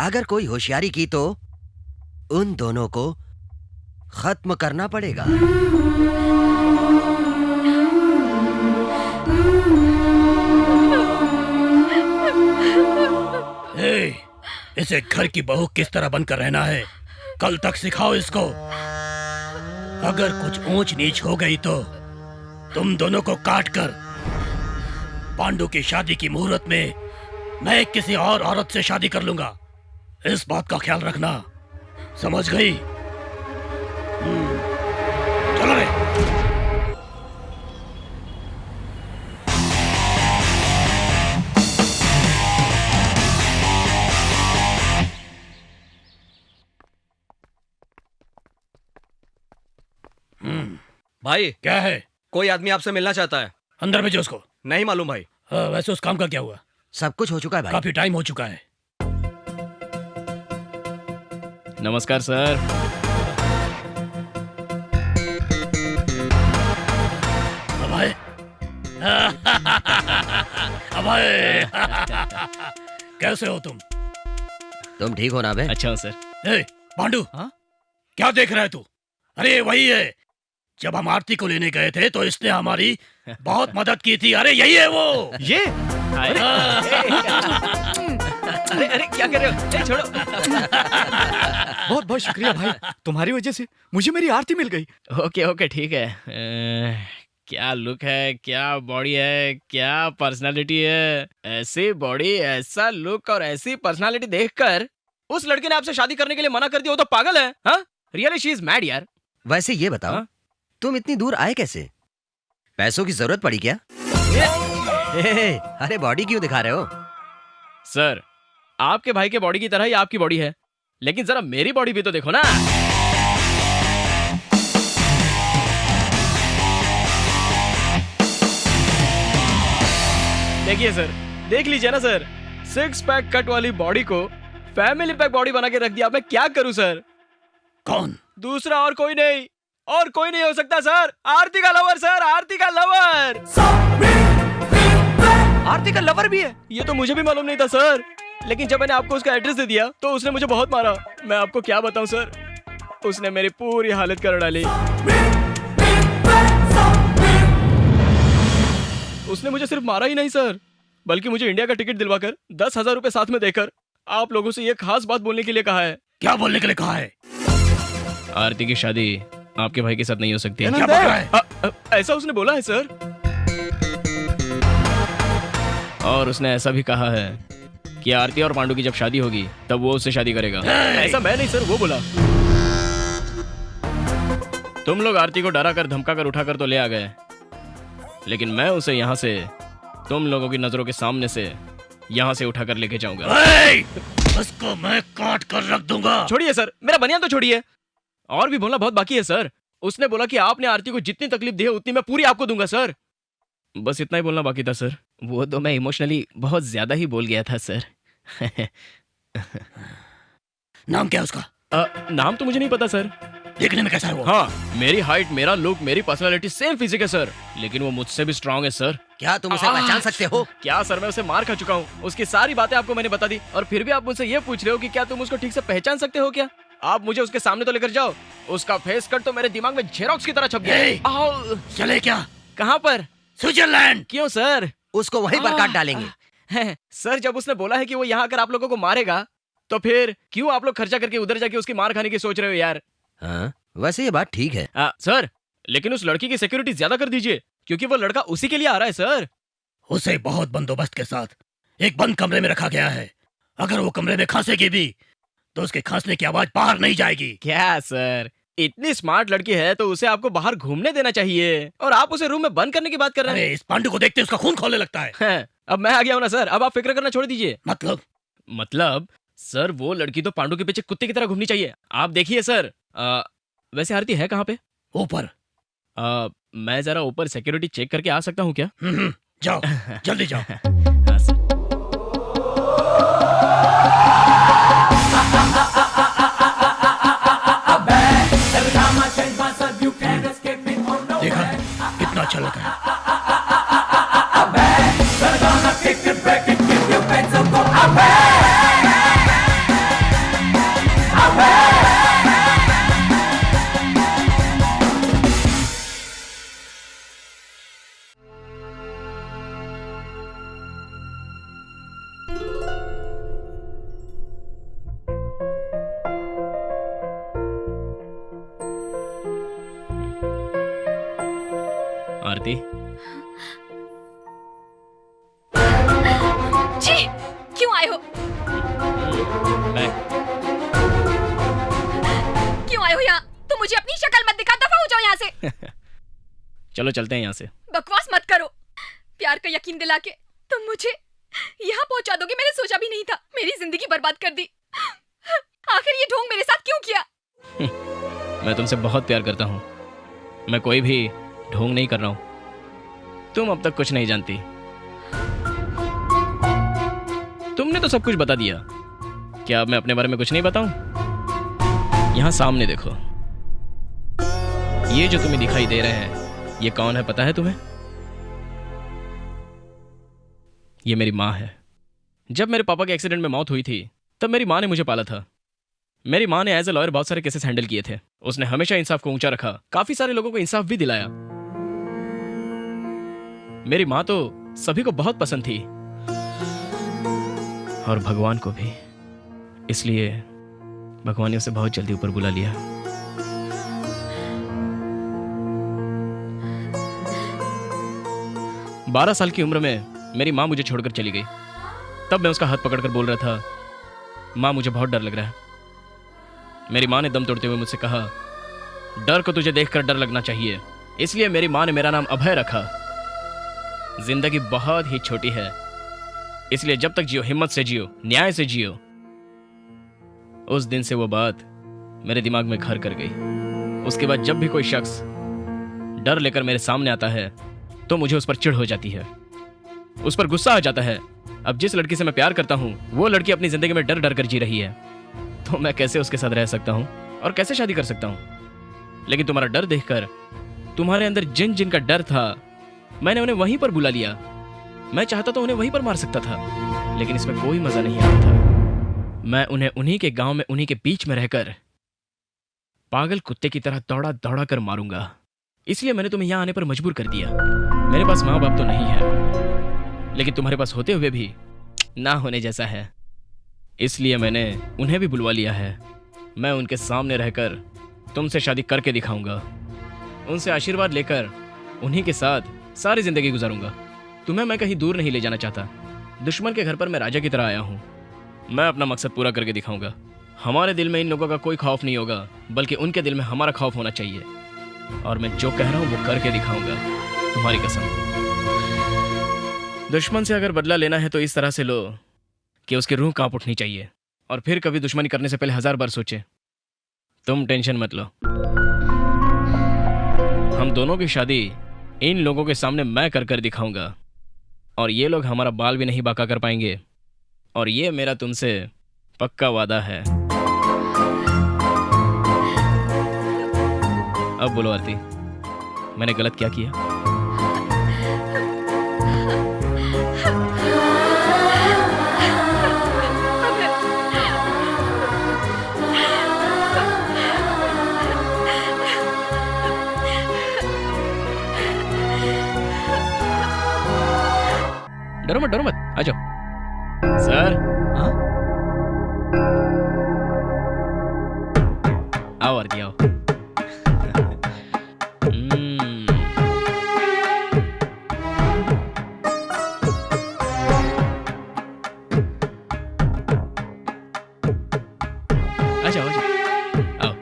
अगर कोई होशियारी की तो उन दोनों को खत्म करना पड़ेगा। इसे घर की बहू किस तरह बनकर रहना है कल तक सिखाओ इसको। अगर कुछ ऊंच नीच हो गई तो तुम दोनों को काट कर पांडु की शादी की मुहूर्त में मैं किसी और औरत से शादी कर लूंगा। इस बात का ख्याल रखना, समझ गई? चलो रे। भाई क्या है? कोई आदमी आपसे मिलना चाहता है। अंदर भेजो उसको। नहीं मालूम भाई। वैसे उस काम का क्या हुआ? सब कुछ हो चुका है भाई। काफी टाइम हो चुका है। नमस्कार सर। अभय, अभय, कैसे हो तुम? तुम ठीक हो ना बे? अच्छा हूँ सर। ए, पांडु, क्या देख रहा है तू? अरे वही है, जब हम आरती को लेने गए थे तो इसने हमारी बहुत मदद की थी। अरे यही है वो। ये अरे अरे क्या कर रहे हो? छोड़ो। बहुत बहुत शुक्रिया भाई, तुम्हारी वजह से मुझे मेरी आरती मिल गई। ओके ओके ठीक है। क्या लुक है, क्या बॉडी है, क्या पर्सनालिटी है। ऐसी बॉडी, ऐसा लुक और ऐसी पर्सनालिटी देखकर उस लड़के ने आपसे शादी करने के लिए मना कर दिया। वो तो पागल है। हाँ, रियली शी इज मैड यार। वैसे ये बताओ, तुम इतनी दूर आए कैसे? पैसों की जरूरत पड़ी क्या? अरे बॉडी क्यों दिखा रहे हो? सर, आपके भाई के बॉडी की तरह ही आपकी बॉडी है, लेकिन जरा मेरी बॉडी भी तो देखो ना। देखिए सर, देख लीजिए ना सर, 6 पैक कट वाली बॉडी को फैमिली पैक बॉडी बना के रख दिया। मैं क्या करूं सर? कौन? दूसरा और कोई नहीं हो सकता सर। आरती का लवर सर, आरती का लवर। आरती का लवर भी है? ये तो मुझे भी मालूम नहीं था सर, लेकिन जब मैंने आपको उसका एड्रेस दे दिया तो उसने मुझे बहुत मारा। मैं आपको क्या बताऊं सर, उसने मेरी पूरी हालत कर डाली। उसने मुझे सिर्फ मारा ही नहीं सर, बल्कि मुझे इंडिया का टिकट दिलवाकर 10,000 रुपए साथ में देकर आप लोगों से ये खास बात बोलने के लिए कहा है। क्या बोलने के लिए कहा है? आरती की शादी आपके भाई के साथ नहीं हो सकती। क्या बोल रहा है? ऐसा उसने बोला है सर, और उसने ऐसा भी कहा है कि आरती और पांडु की जब शादी होगी तब वो उससे शादी करेगा। ऐसा मैं नहीं सर, वो बोला। तुम लोग आरती को डरा कर धमका कर उठा कर तो ले आ गए, लेकिन मैं उसे यहाँ से तुम लोगों की नजरों के सामने से यहाँ से उठा कर लेके जाऊंगा। उसको मैं काट कर रख दूंगा। छोड़िए सर, मेरा बनियान तो छोड़िए, और भी बोलना बहुत बाकी है सर। उसने बोला कि आपने आरती को जितनी तकलीफ दी है उतनी मैं पूरी आपको दूंगा सर। बस इतना ही बोलना बाकी था सर। वो तो मैं इमोशनली बहुत ज्यादा ही बोल गया था सर। नाम क्या है उसका? नाम तो मुझे नहीं पता सर। देखने में कैसा है वो? हाँ, मेरी हाइट, मेरा लुक, मेरी पर्सनालिटी सेम फिजिक है सर, लेकिन वो मुझसे भी स्ट्रांग है सर। क्या तुम उसे पहचान सकते हो? क्या सर, मैं उसे मार खा चुका हूँ। उसकी सारी बातें आपको मैंने बता दी, और फिर भी आप मुझसे ये पूछ रहे हो कि क्या तुम उसको ठीक से पहचान सकते हो क्या? आप मुझे उसके सामने तो लेकर जाओ। उसका फेस कट तो मेरे दिमाग में जेरोक्स की तरह छप गया। चले क्या? कहाँ पर? स्विट्जरलैंड। क्यों सर? उसको वहीं पर काट डालेंगे। सर, जब उसने बोला है कि वो यहाँ आकर आप लोगों को मारेगा, तो फिर क्यों आप लोग खर्चा करके उधर जाके उसकी मार खाने की सोच रहे हो यार? हाँ, वैसे ये बात ठीक है। सर, लेकिन उस लड़की की सिक्योरिटी ज्यादा कर दीजिए, क्योंकि वो लड़का उसी के लिए आ रहा है सर। उसे बहुत बंदोबस्त के साथ एक बंद कमरे में रखा गया है। अगर वो कमरे में खांसेगी भी तो उसके खांसने की आवाज बाहर नहीं जाएगी। क्या सर, इतनी स्मार्ट लड़की है तो उसे आपको बाहर घूमने देना चाहिए, और आप उसे रूम में बंद करने की बात कर रहे हैं। इस पांडु को देखते उसका खून खौलने लगता है। अब मैं आ गया हूँ ना सर, अब आप फिक्र करना छोड़ दीजिए। मतलब सर, वो लड़की तो पांडु के पीछे कुत्ते की तरह घूमनी चाहिए। आप देखिए सर। वैसे आरती है कहाँ पे? ऊपर। मैं जरा ऊपर सिक्योरिटी चेक करके आ सकता हूँ क्या? जाओ, जल्दी जाओ। हाँ सर। देखा कितना अच्छा लगा है। आरती, जी, क्यों आए हो? क्यों आए हो यहाँ? तुम मुझे अपनी शक्ल मत दिखा, दफा हो जाओ यहाँ से। चलो चलते हैं यहाँ से। बकवास मत करो। प्यार का यकीन दिला के तुम मुझे यहाँ पहुँचा दोगे, मैंने सोचा भी नहीं था। मेरी जिंदगी बर्बाद कर दी। आखिर ये ढोंग मेरे साथ क्यों किया? मैं तुमसे बहुत प्यार करता हूँ। मैं कोई भी ढोंग नहीं कर रहा हूँ। तुम अब तक कुछ नहीं जानती। तुमने तो सब कुछ बता दिया। क्या अब मैं अपने बारे में कुछ नहीं बताऊं? यहाँ सामने देखो, ये जो तुम्हें दिखाई दे रहे हैं, ये कौन है पता है तुम्हें? ये मेरी माँ है। जब मेरे पापा के एक्सीडेंट में मौत हुई थी तब मेरी माँ ने मुझे पाला था। मेरी माँ ने एज ए लॉयर बहुत सारे केसेस हैंडल किए थे। उसने हमेशा इंसाफ को ऊंचा रखा, काफी सारे लोगों को इंसाफ भी दिलाया। मेरी माँ तो सभी को बहुत पसंद थी, और भगवान को भी। इसलिए भगवान ने उसे बहुत जल्दी ऊपर बुला लिया। बारह साल की उम्र में मेरी माँ मुझे छोड़कर चली गई। तब मैं उसका हाथ पकड़कर बोल रहा था, माँ मुझे बहुत डर लग रहा है। मेरी माँ ने दम तोड़ते हुए मुझसे कहा, डर को तुझे देखकर डर लगना चाहिए। इसलिए मेरी माँ ने मेरा नाम अभय रखा। जिंदगी बहुत ही छोटी है, इसलिए जब तक जियो हिम्मत से जियो, न्याय से जियो। उस दिन से वो बात मेरे दिमाग में घर कर गई। उसके बाद जब भी कोई शख्स डर लेकर मेरे सामने आता है तो मुझे उस पर चिढ़ हो जाती है, उस पर गुस्सा आ जाता है, अब जिस लड़की से मैं प्यार करता हूँ वो लड़की अपनी जिंदगी में डर डर कर जी रही है, तो मैं कैसे उसके साथ रह सकता हूँ और कैसे शादी कर सकता हूँ। लेकिन तुम्हारा डर देखकर, तुम्हारे अंदर जिन जिन का डर था, मैंने उन्हें वहीं पर बुला लिया। मैं चाहता तो उन्हें वहीं पर मार सकता था, लेकिन इसमें कोई मजा नहीं आता था। मैं उन्हें उन्हीं के गांव में, उन्हीं के बीच में रहकर पागल कुत्ते की तरह दौड़ा दौड़ा कर मारूंगा। इसलिए मैंने तुम्हें यहाँ आने पर मजबूर कर दिया। मेरे पास माँ बाप तो नहीं है, लेकिन तुम्हारे पास होते हुए भी ना होने जैसा है, इसलिए मैंने उन्हें भी बुलवा लिया है। मैं उनके सामने रहकर तुमसे शादी करके दिखाऊंगा, उनसे आशीर्वाद लेकर उन्हीं के साथ सारी जिंदगी गुजारूंगा। तुम्हें मैं कहीं दूर नहीं ले जाना चाहता। दुश्मन के घर पर मैं राजा की तरह आया हूँ। मैं अपना मकसद पूरा करके दिखाऊंगा। हमारे दिल में इन लोगों का कोई खौफ नहीं होगा, बल्कि उनके दिल में हमारा खौफ होना चाहिए। और मैं जो कह रहा हूँ वो करके दिखाऊंगा, तुम्हारी कसम। दुश्मन से अगर बदला लेना है तो इस तरह से लो कि उसकी रूह कांप उठनी चाहिए, और फिर कभी दुश्मनी करने से पहले 1000 बार सोचे। तुम टेंशन मत लो, हम दोनों की शादी इन लोगों के सामने मैं कर कर दिखाऊंगा, और ये लोग हमारा बाल भी नहीं बांका कर पाएंगे। और ये मेरा तुमसे पक्का वादा है। अब बोलो आरती, मैंने गलत क्या किया? डरो मत, आ जाओ। सर, हाँ? आओ आरती, आओ। आ जाओ, आओ।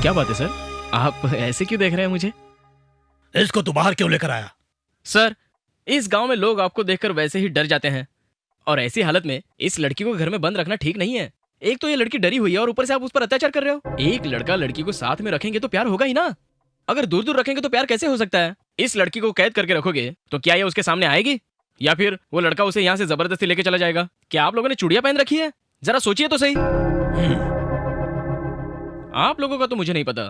क्या बात है सर, आप ऐसे क्यों देख रहे हैं मुझे? इसको तू बाहर क्यों लेकर आया? सर, इस गांव में लोग आपको देखकर वैसे ही डर जाते हैं, और ऐसी हालत में इस लड़की को घर में बंद रखना ठीक नहीं है। एक तो ये लड़की डरी हुई है और ऊपर से आप उस पर अत्याचार कर रहे हो। एक लड़का लड़की को साथ में रखेंगे तो प्यार होगा ही ना। अगर दूर दूर रखेंगे तो प्यार कैसे हो सकता है? इस लड़की को कैद करके रखोगे तो क्या ये उसके सामने आएगी, या फिर वो लड़का उसे यहाँ से जबरदस्ती लेके चला जाएगा? क्या आप लोगों ने चूड़ियां पहन रखी है? जरा सोचिए तो सही। आप लोगों का तो मुझे नहीं पता,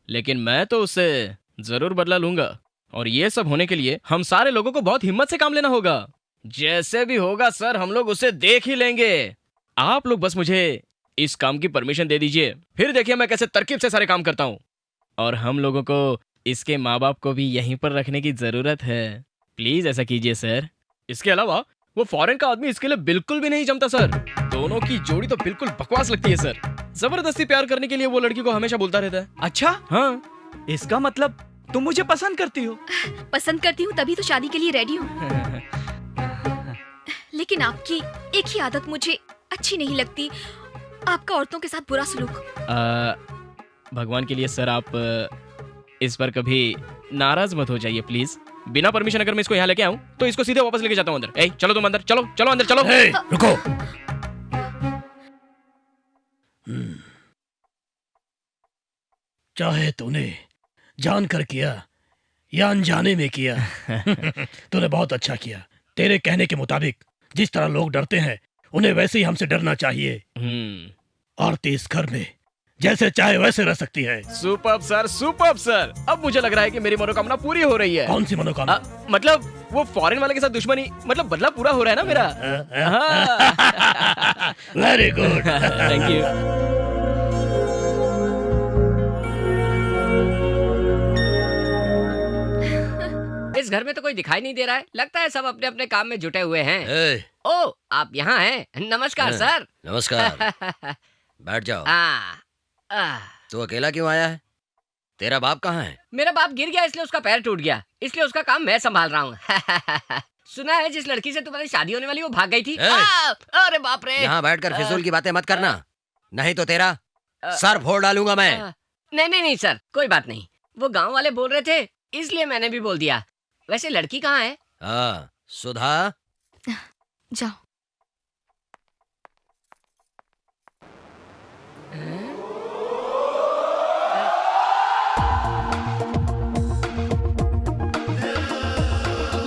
लेकिन मैं तो उससे जरूर बदला लूंगा। और ये सब होने के लिए हम सारे लोगों को बहुत हिम्मत से काम लेना होगा। जैसे भी होगा सर, हम लोग उसे देख ही लेंगे। आप लोग बस मुझे इस काम की परमिशन दे दीजिए, फिर देखिए मैं कैसे तरकीब से सारे काम करता हूँ। और हम लोगों को इसके माँ बाप को भी यहीं पर रखने की जरूरत है। प्लीज ऐसा कीजिए सर। इसके अलावा वो फॉरेन का आदमी इसके लिए बिल्कुल भी नहीं जमता सर। दोनों की जोड़ी तो बिल्कुल बकवास लगती है सर। जबरदस्ती प्यार करने के लिए वो लड़की को हमेशा बोलता रहता है। अच्छा, हाँ, इसका मतलब तुम मुझे पसंद करती हो? पसंद करती हूँ तभी तो शादी के लिए रेडी हूँ। लेकिन आपकी एक ही आदत मुझे अच्छी नहीं लगती, आपका औरतों के साथ बुरा सलूक। भगवान के लिए सर, आप इस पर कभी नाराज मत हो जाइए प्लीज। बिना परमिशन अगर मैं इसको यहाँ लेके आऊँ तो इसको सीधे वापस लेके जाता हूँ अंदर। चलो तुम अंदर, चलो चलो अंदर चलो। रुको। चाहे तूने जानकर किया या अनजाने में किया, तूने बहुत अच्छा किया। तेरे कहने के मुताबिक जिस तरह लोग डरते हैं उन्हें वैसे ही हमसे डरना चाहिए। आरती इस घर में जैसे चाहे वैसे रह सकती है। Superb sir, superb sir. अब मुझे लग रहा है कि मेरी मनोकामना पूरी हो रही है। कौन सी मनोकामना? मतलब वो फॉरेन वाले के साथ दुश्मनी, मतलब बदला पूरा हो रहा है ना मेरा। Very good, thank you. इस घर में तो कोई दिखाई नहीं दे रहा है, लगता है सब अपने अपने काम में जुटे हुए हैं। ओ, आप यहाँ हैं? नमस्कार सर। नमस्कार। बैठ जाओ। तू अकेला क्यों आया है? तेरा बाप कहाँ है? मेरा बाप गिर गया इसलिए उसका पैर टूट गया, इसलिए उसका काम मैं संभाल रहा हूँ। सुना है जिस लड़की से तुम्हारी शादी होने वाली वो भाग गई थी। अरे बाप रे। यहाँ बैठकर फिजूल की बातें मत करना, नहीं तो तेरा सर फोड़ डालूंगा मैं। नहीं सर, कोई बात नहीं। वो गाँव वाले बोल रहे थे इसलिए मैंने भी बोल दिया। वैसे लड़की कहाँ है? सुधा। जाओ।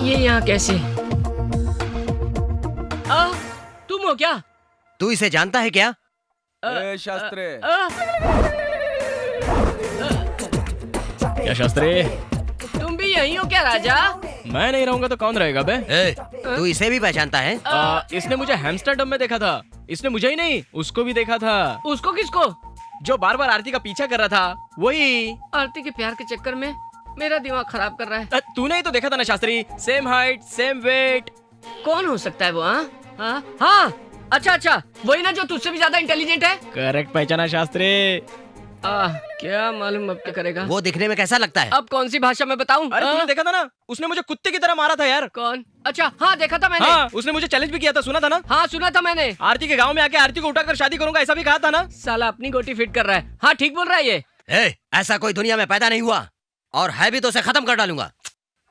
ये यहाँ कैसे? तुम हो क्या? तू इसे जानता है क्या? शास्त्री। क्या शास्त्री? तुम भी यही हो क्या राजा? मैं नहीं रहूंगा तो कौन रहेगा बे? तू इसे भी पहचानता है? इसने मुझे हैमस्टरडम में देखा था। इसने मुझे ही नहीं, उसको भी देखा था। उसको किसको? जो बार बार आरती का पीछा कर रहा था, वही। आरती के प्यार के चक्कर में मेरा दिमाग खराब कर रहा है। तूने ही तो देखा था ना Shastri, same height same weight. कौन हो सकता है वो? हाँ, अच्छा, वही ना जो तुझसे भी ज्यादा इंटेलिजेंट है। करेक्ट पहचाना शास्त्री। क्या मालूम अब क्या करेगा। वो दिखने में कैसा लगता है? अब कौन सी भाषा में बताऊं? अरे तूने देखा था ना, उसने मुझे कुत्ते की तरह मारा था यार। कौन? अच्छा हाँ, देखा था मैंने। हाँ, उसने मुझे चैलेंज भी किया था, सुना था ना? हाँ सुना था मैंने। आरती के गांव में आके आरती को उठाकर शादी करूंगा ऐसा भी कहा था ना? साला अपनी गोटी फिट कर रहा है। हाँ ठीक बोल रहा है ये। ऐसा कोई दुनिया में पैदा नहीं हुआ, और है भी तो उसे खत्म कर डालूंगा।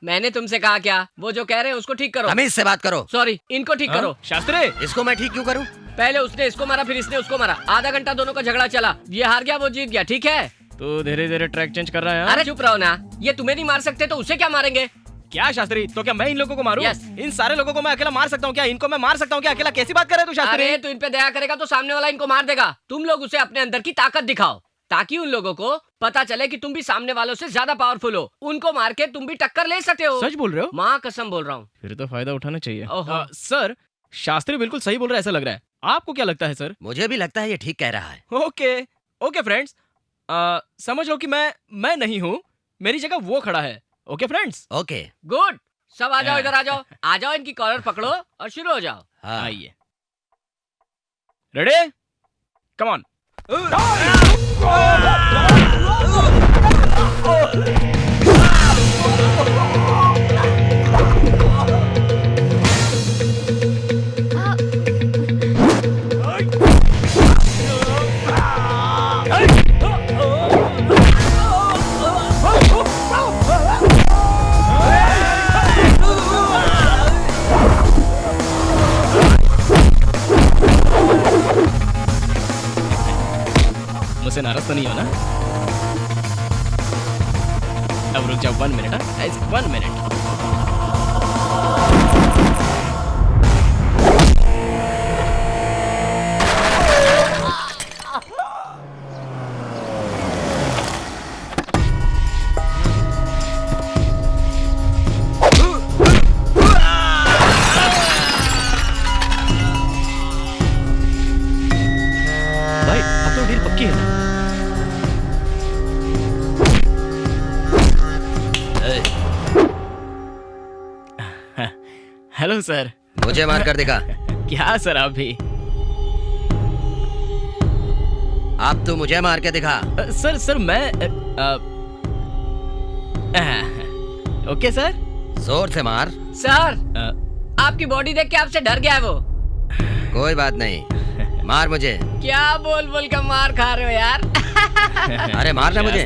मैंने तुमसे कहा क्या? वो जो कह रहे हैं उसको ठीक करो। तमीज से बात करो। सॉरी, इनको ठीक करो। शास्त्री, इसको मैं ठीक क्यों करूं? पहले उसने इसको मारा, फिर इसने उसको मारा। आधा घंटा दोनों का झगड़ा चला। ये हार गया, वो जीत गया। ठीक है? तू धीरे धीरे ट्रैक चेंज कर रहा है। अरे चुप रहो ना। ये तुम्हें नहीं मार सकते तो उसे क्या मारेंगे? क्या शास्त्री, तो क्या मैं इन लोगों को मारूं? Yes. इन सारे लोगों को मैं अकेला मार सकता हूँ क्या? इनको मैं मार सकता हूँ क्या अकेला? कैसी बात कर रहे तू शास्त्री? अरे तू इन पे दया करेगा तो सामने वाला इनको मार देगा। तुम लोग उसे अपने अंदर की ताकत दिखाओ, ताकि उन लोगों को पता चले कि तुम भी सामने वालों से ज्यादा पावरफुल हो। उनको मार के तुम भी टक्कर ले सकते हो। सच बोल रहे हो? माँ कसम बोल रहा हूँ। फिर तो फायदा उठाना चाहिए। ओहो। सर, शास्त्री बिल्कुल सही बोल रहा है ऐसा लग रहा है। आपको क्या लगता है सर? मुझे भी लगता है ये ठीक कह रहा है। ओके फ्रेंड्स, समझ लो कि मैं नहीं हूँ, मेरी जगह वो खड़ा है। Okay friends? Okay good. सब आ जाओ, इधर आ जाओ, इनकी कॉलर पकड़ो और शुरू हो जाओ। आइए। रेडी? Come on. मुझसे नाराज तो नहीं हो ना? अब रुक जाओ 1 मिनट। 1 मिनट। भाई अब तो डील पक्की है ना? Hello sir. मुझे मार कर दिखा। क्या सर आप भी? आप तो मुझे मार के दिखा। सर मैं ओके सर। जोर से मार। सर, आपकी बॉडी देख के आपसे डर गया है वो। कोई बात नहीं, मार मुझे। क्या बोल बोल कर मार खा रहे हो यार? अरे मारना मुझे।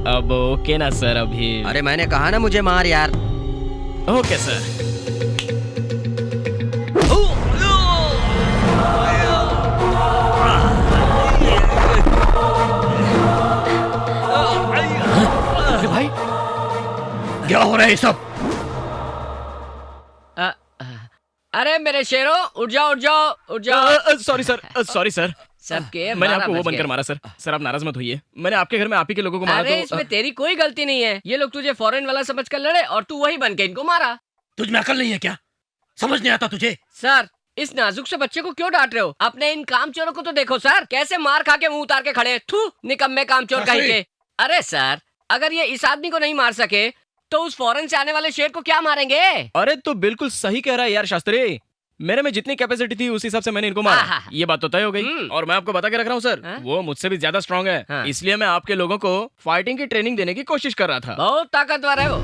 अब ओके ना सर अभी? अरे मैंने कहा ना मुझे मार यार। Okay sir. अरे भाई, क्या हो रहा है ये सब? अरे मेरे शेरों, उठ जाओ उठ जाओ उठ जाओ। Sorry sir. सबके मैंने आपको वो बनकर मारा सर। सर आप नाराज मत होइए, मैंने आपके घर में आप ही के लोगों को मारा। अरे इसमें तेरी कोई गलती नहीं है। ये लोग तुझे फॉरेन वाला समझकर लड़े और तू वही बन के इनको मारा। तुझ में अकल नहीं है क्या? समझ नहीं आता तुझे? सर, इस नाजुक से बच्चे को क्यों डांट रहे हो? अपने इन कामचोरों को तो देखो सर, कैसे मार खा के मुंह उतार के खड़े। थू, निकम्मे कामचोर कहीं के। अरे सर, अगर ये इस आदमी को नहीं मार सके तो उस फॉरेन से आने वाले शेर को क्या मारेंगे? अरे तो बिल्कुल सही कह रहा है यार शास्त्री। मेरे में जितनी कैपेसिटी थी उस हिसाब से मैंने इनको मारा। ये बात तो तय हो गई। और मैं आपको बता के रख रहा हूँ सर, वो मुझसे भी ज्यादा स्ट्रांग है। इसलिए मैं आपके लोगों को फाइटिंग की ट्रेनिंग देने की कोशिश कर रहा था। बहुत ताकतवर है वो।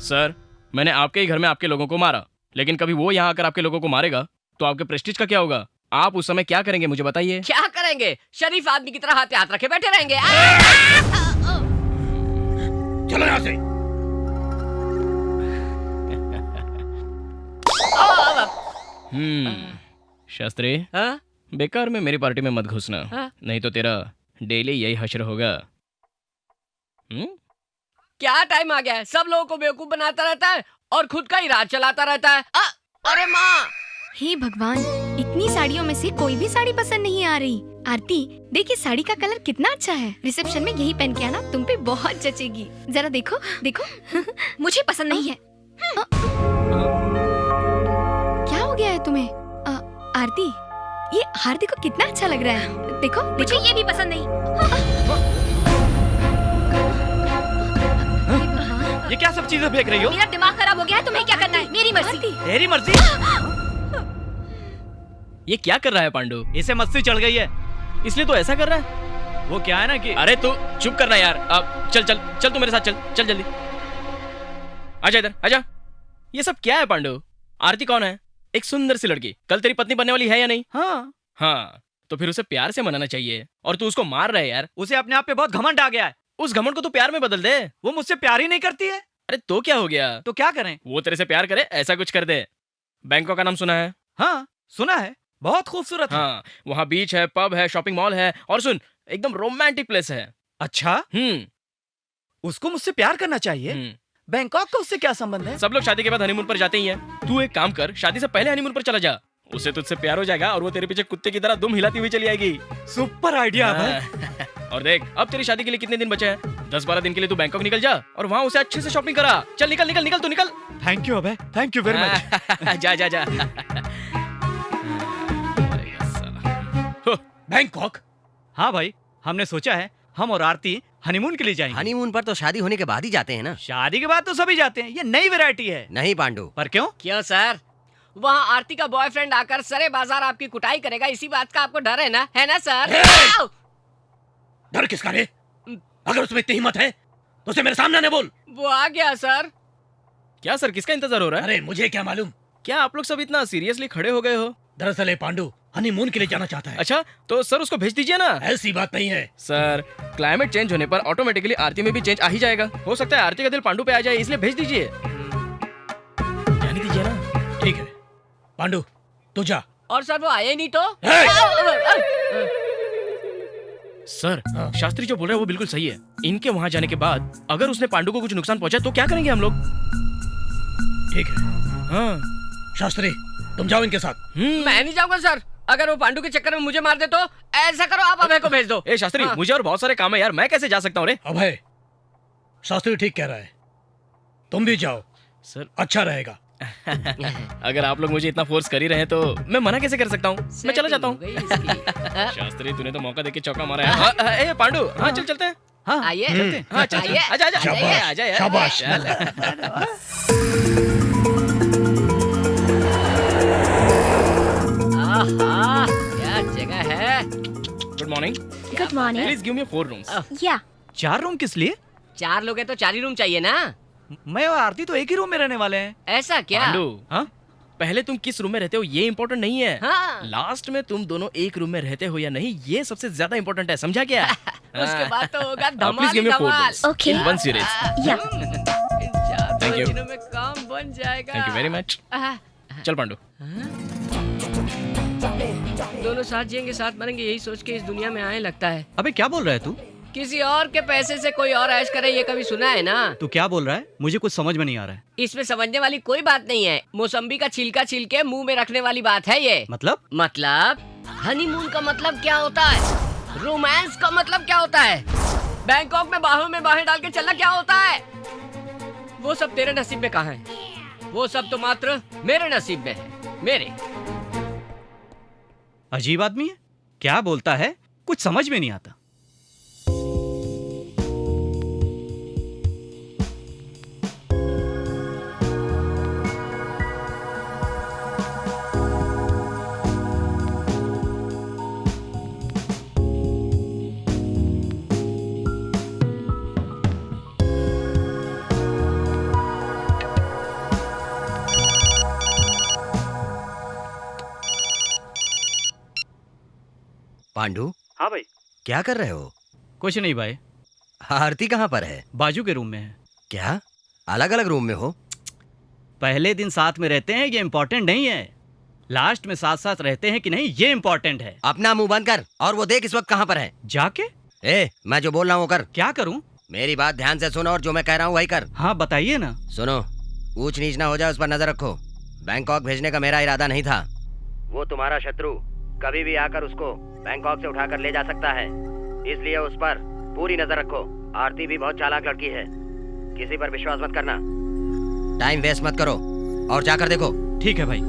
सर, मैंने आपके ही घर में आपके लोगों को मारा, लेकिन कभी वो यहाँ आकर आपके लोगों को मारेगा तो आपके प्रेस्टीज का क्या होगा? आप उस समय क्या करेंगे मुझे बताइए। क्या करेंगे? शरीफ आदमी की तरह हाथ पे हाथ रखे बैठे रहेंगे। चलो यहाँ से। शास्त्री, बेकार में मेरी पार्टी में मत घुसना, नहीं तो तेरा डेली यही हश्र होगा। क्या टाइम आ गया है? सब लोगों को बेवकूफ बनाता रहता है और खुद का ही राज चलाता रहता है। अरे माँ! हे भगवान, इतनी साड़ियों में से कोई भी साड़ी पसंद नहीं आ रही। आरती, देखिए साड़ी का कलर कितना अच्छा है। रिसेप्शन में यही पहन के आना, तुम पे बहुत जचेगी। जरा देखो देखो। मुझे पसंद नहीं है। क्या हो गया है तुम्हें? आरती, ये हार्दिक को कितना अच्छा लग रहा है। देखो मुझे ये भी पसंद नहीं। ये क्या सब चीजें फेंक रही हो? मेरा दिमाग खराब हो गया है, तुम्हें क्या करना है? मेरी मर्जी। तेरी मर्जी? ये क्या कर रहा है पांडु? इसे मस्ती चढ़ गई है, इसलिए तो ऐसा कर रहा है। वो क्या है ना कि अरे तू चुप करना यार। अब चल चल चल, तू मेरे साथ चल चल जल्दी। आजा इधर आजा। ये सब क्या है पांडु? आरती कौन है? एक सुंदर सी लड़की, कल तेरी पत्नी बनने वाली है या नहीं? हाँ, तो फिर उसे प्यार से मनाना चाहिए और तू उसको मार रहा है यार। उसे अपने आप पे बहुत घमंड आ गया है। उस घमंड को तू प्यार में बदल दे। वो मुझसे प्यार ही नहीं करती है। अरे तो क्या हो गया? तो क्या करें? वो तेरे से प्यार करे ऐसा कुछ कर दे। बैंकॉक का नाम सुना है? हाँ सुना है, बहुत खूबसूरत है। हाँ, वहाँ बीच है, पब है, शॉपिंग मॉल है और सुन, एकदम रोमांटिक प्लेस है। अच्छा, उसको मुझसे प्यार करना चाहिए। बैंकॉक का उससे क्या संबंध है? सब लोग शादी के बाद हनीमून पर जाते ही हैं। तू एक काम कर, शादी से पहले हनीमून पर चला जा। उससे तुझसे प्यार हो जाएगा और वो तेरे पीछे कुत्ते की तरह दुम हिलाती हुई चली आएगी। सुपर आइडिया भाई। और देख, अब तेरी शादी के लिए कितने दिन बचे हैं? 10-12 दिन के लिए तू बैंकॉक निकल जा और वहाँ उसे अच्छे से शॉपिंग करा। चल निकल निकल निकल, तू निकल। Thank you Abhay, thank you very much. जा जा जा। बैंकॉक? हाँ भाई, हमने सोचा है हम और आरती हनीमून के लिए जाएंगे। हनीमून पर तो शादी होने के बाद ही जाते हैं ना। शादी के बाद तो सभी जाते हैं, ये नई वैरायटी है। नहीं पांडु। पर क्यों? क्यों सर? वहाँ आरती का बॉयफ्रेंड आकर सरे बाजार आपकी कुटाई करेगा, इसी बात का आपको डर है ना? है ना सर? डर किसका रे? अगर उसमें इतनी हिम्मत है तो उसे मेरे सामने आने बोल। वो आ गया सर। क्या सर, किसका इंतजार हो रहा है? अरे मुझे क्या मालूम। क्या आप लोग सब इतना सीरियसली खड़े हो गए हो? दरअसल पांडु हनीमून के लिए जाना चाहता है। अच्छा, तो सर उसको भेज दीजिए ना। ऐसी बात नहीं है सर, क्लाइमेट चेंज होने पर ऑटोमेटिकली आरती में भी चेंज आ ही जाएगा। हो सकता है आरती का दिल पांडु पे आ जाए, इसलिए भेज दीजिए। जाने दीजिए ना। ठीक है पांडु, तू जा। और सर वो आए नहीं तो? सर, शास्त्री जो बोल रहे हैं वो बिल्कुल सही है। इनके वहाँ जाने के बाद अगर उसने पांडु को कुछ नुकसान पहुंचा तो क्या करेंगे हम लोग? ठीक है। हाँ शास्त्री, तुम जाओ इनके साथ। मैं नहीं जाऊंगा सर। अगर वो पांडु के चक्कर में मुझे मार दे तो ऐसा करो, आप अभय को भेज दो। ए शास्त्री, मुझे और बहुत सारे काम है यार, मैं कैसे जा सकता हूँ रे? अभय, शास्त्री ठीक कह रहा है, तुम भी जाओ सर, अच्छा रहेगा। अगर आप लोग मुझे इतना फोर्स कर ही रहे हैं तो मैं मना कैसे कर सकता हूँ? मैं चला जाता हूँ। शास्त्री, तूने तो मौका देके चौका मारा है। ए पांडु, हाँ चल चलते हैं। हाँ आइए, हाँ चल, आजा आजा आजा यार। शाबाश। क्या जगह है। Good morning. Good morning. Please give me 4 rooms. या 4 रूम किस लिए? 4 लोग हैं तो 4 ही रूम चाहिए ना। मैं और आरती तो एक ही रूम में रहने वाले हैं। ऐसा क्या? पांडु, हाँ, पहले तुम किस रूम में रहते हो ये इम्पोर्टेंट नहीं है। हाँ। लास्ट में तुम दोनों एक रूम में रहते हो या नहीं, ये सबसे ज्यादा इम्पोर्टेंट है, समझा क्या? उसके बाद तो होगा please Dhamaal give he me 4 Dhamaal. Rooms Okay. In 1 series. या Thank you. दिनों में काम बन जाएगा। Thank you very much. चल पांडु। दोनों साथ जिएंगे साथ मरेंगे, यही सोच के इस दुनिया में आए लगता है। अबे क्या बोल रहा है तू? किसी और के पैसे से कोई और ऐश करे, ये कभी सुना है ना? तू क्या बोल रहा है? मुझे कुछ समझ में नहीं आ रहा है। इसमें समझने वाली कोई बात नहीं है। मौसम्बी का छिलका छिल के मुंह में रखने वाली बात है ये। मतलब हनीमून का मतलब क्या होता है? रोमांस का मतलब क्या होता है? बैंकॉक में बाहें डाल के चलना क्या होता है? वो सब तेरे नसीब में कहाँ है? वो सब तो मात्र मेरे नसीब में है। मेरे। अजीब आदमी है, क्या बोलता है कुछ समझ में नहीं आता। पांडु। हाँ भाई। क्या कर रहे हो? कुछ नहीं भाई। आरती कहाँ पर है? बाजू के रूम में है। क्या अलग अलग रूम में हो? पहले दिन साथ में रहते हैं ये इम्पोर्टेंट नहीं है, लास्ट में साथ साथ रहते हैं कि नहीं ये इम्पोर्टेंट है। अपना मुंह बंद कर और वो देख इस वक्त कहाँ पर है। जाके? ए, मैं जो बोल रहा हूँ वो कर। क्या करूँ? मेरी बात ध्यान से सुनो और जो मैं कह रहा हूँ वही कर। हाँ बताइए ना। सुनो, ऊंच नीच ना हो जाए उस पर नजर रखो। बैंकॉक भेजने का मेरा इरादा नहीं था। वो तुम्हारा शत्रु कभी भी आकर उसको बैंकॉक से उठाकर ले जा सकता है, इसलिए उस पर पूरी नजर रखो। आरती भी बहुत चालाक लड़की है, किसी पर विश्वास मत करना। टाइम वेस्ट मत करो और जाकर देखो। ठीक है भाई।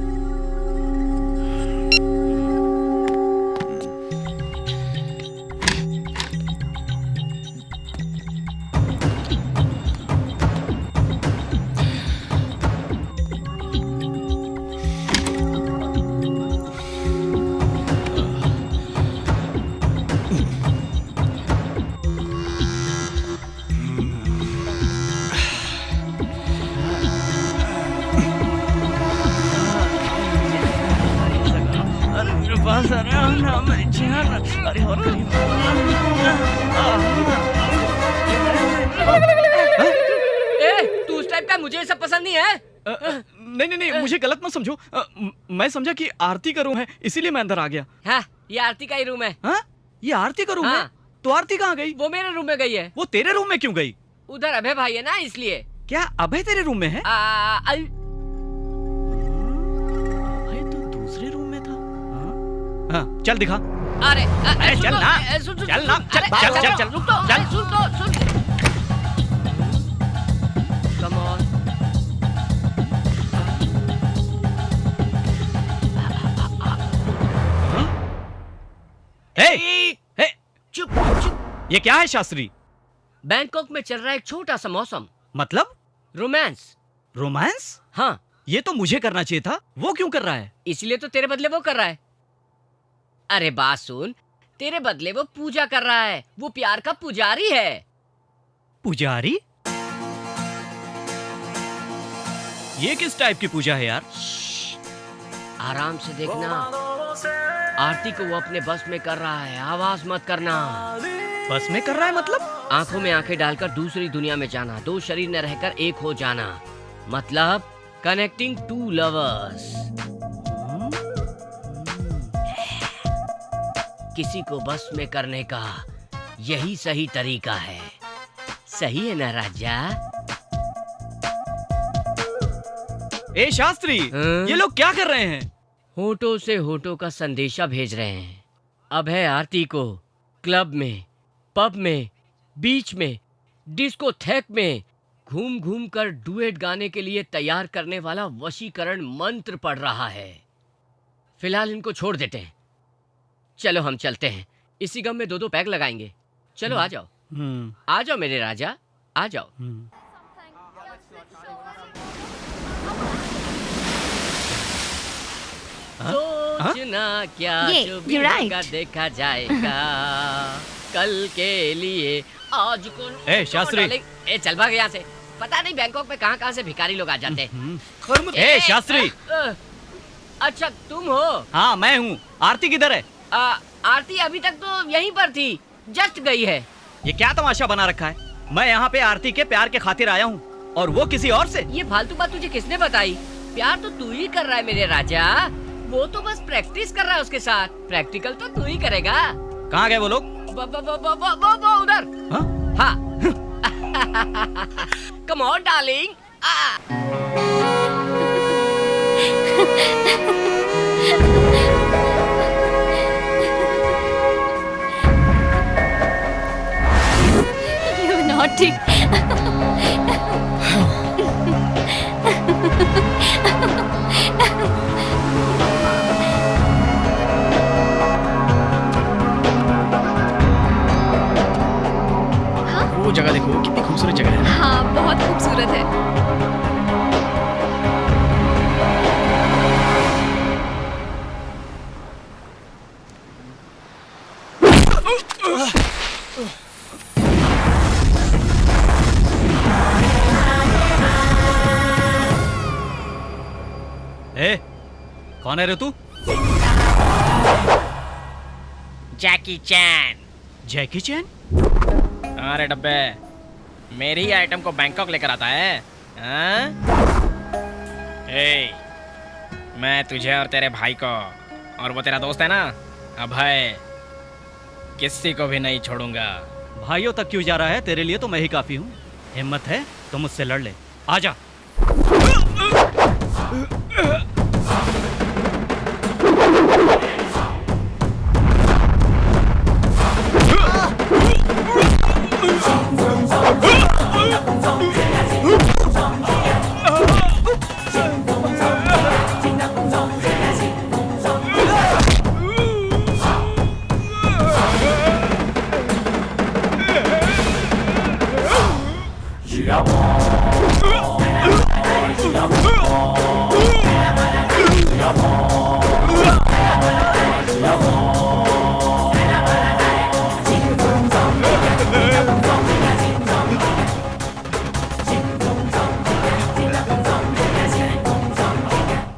तू उस टाइप का, मुझे ये सब पसंद नहीं है। नहीं, मुझे गलत मत समझो। मैं समझा कि आरती का रूम है, इसीलिए मैं अंदर आ गया। हाँ, ये आरती का ही रूम है। हाँ? ये आरती का रूम है? तो आरती कहाँ गई? वो मेरे रूम में गई है। वो तेरे रूम में क्यों गई? उधर अभय भाई है ना, इसलिए। क्या अभय तेरे रूम में है? अभय तो दूसरे रूम में था। हाँ, चल दिखा। अरे चल ना, चल ना, चल। रुक तो, सुन। Come on. चुप। ये क्या है शास्त्री? बैंकॉक में चल रहा है एक छोटा सा मौसम। मतलब? रोमांस। रोमांस? हाँ। ये तो मुझे करना चाहिए था, वो क्यों कर रहा है? इसलिए तो तेरे बदले वो कर रहा है। अरे बात सुन, तेरे बदले वो पूजा कर रहा है। वो प्यार का पुजारी है। पुजारी? ये किस टाइप की पूजा है यार? आराम से देखना। आरती को वो अपने बस में कर रहा है, आवाज मत करना। बस में कर रहा है मतलब? आंखों में आंखें डालकर दूसरी दुनिया में जाना, दो शरीर में रहकर एक हो जाना, मतलब कनेक्टिंग टू लवर्स। किसी को बस में करने का यही सही तरीका है। सही है ना राजा? ए शास्त्री, ये लोग क्या कर रहे हैं? होठों से होठों का संदेशा भेज रहे हैं। अब है आरती को क्लब में, पब में, बीच में, डिस्कोथेक में घूम घूम कर डुएट गाने के लिए तैयार करने वाला वशीकरण मंत्र पढ़ रहा है। फिलहाल इनको छोड़ देते हैं। चलो हम चलते हैं, इसी गम में 2-2 पैक लगाएंगे। चलो आ जाओ, आ जाओ मेरे राजा, आ जाओ। सोचना क्या जो बीतेगा देखा जाएगा, कल के लिए आज को। ए शास्त्री, ए चल भाग यहाँ से। पता नहीं बैंकॉक में कहाँ से भिखारी लोग आ जाते हैं। ए शास्त्री। अच्छा तुम हो? हाँ मैं हूँ। आरती किधर है? आरती अभी तक तो यहीं पर थी, जस्ट गई है। ये क्या तमाशा बना रखा है? मैं यहाँ पे आरती के प्यार के खातिर आया हूँ और वो किसी और से। ये फालतू बात तुझे किसने बताई? प्यार तो तू ही कर रहा है मेरे राजा, वो तो बस प्रैक्टिस कर रहा है उसके साथ। प्रैक्टिकल तो तू ही करेगा। कहाँ गए वो लोग? वो उधर। हाँ। Come on darling. You naughty. वो जगह देखो, कितनी खूबसूरत जगह है। हाँ, बहुत खूबसूरत है। ए, कौन है रे तू? जैकी चैन। जैकी चैन? अरे डब्बे, मेरी ही आइटम को बैंकॉक लेकर आता है। ए, मैं तुझे और तेरे भाई को और वो तेरा दोस्त है ना अभय, किसी को भी नहीं छोड़ूंगा। भाइयों तक क्यों जा रहा है? तेरे लिए तो मैं ही काफी हूँ। हिम्मत है तो मुझसे लड़ ले, आजा।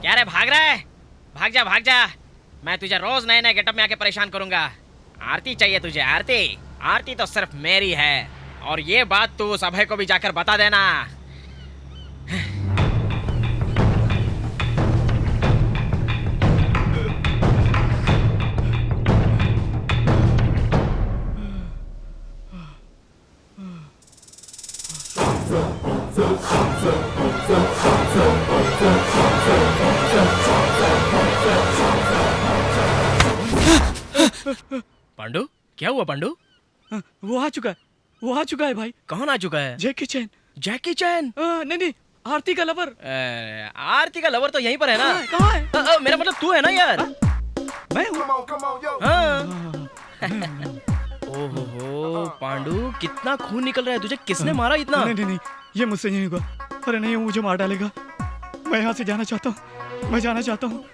क्या रे भाग रहा है? भाग जा भाग जा, मैं तुझे रोज नए नए गेटअप में आके परेशान करूंगा। आरती चाहिए तुझे, आरती। आरती तो सिर्फ मेरी है, और ये बात तू उस अभय को भी जाकर बता देना। पांडु, क्या हुआ पांडु? वो आ चुका है, वो आ चुका है भाई। कौन आ चुका है? जैकी चैन। जैकी चैन? नहीं नहीं, आरती का लवर। आरती का लवर तो यहीं पर है ना? कहाँ है? मेरा मतलब तू है ना यार? मैं हूँ। ओहो पांडु, कितना खून निकल रहा है, तुझे किसने मारा इतना? नहीं नहीं नहीं, ये मुझसे नहीं होगा। अरे नहीं, वो मुझे मार डालेगा। मैं यहाँ से जाना चाहता हूँ, मैं जाना चाहता हूँ।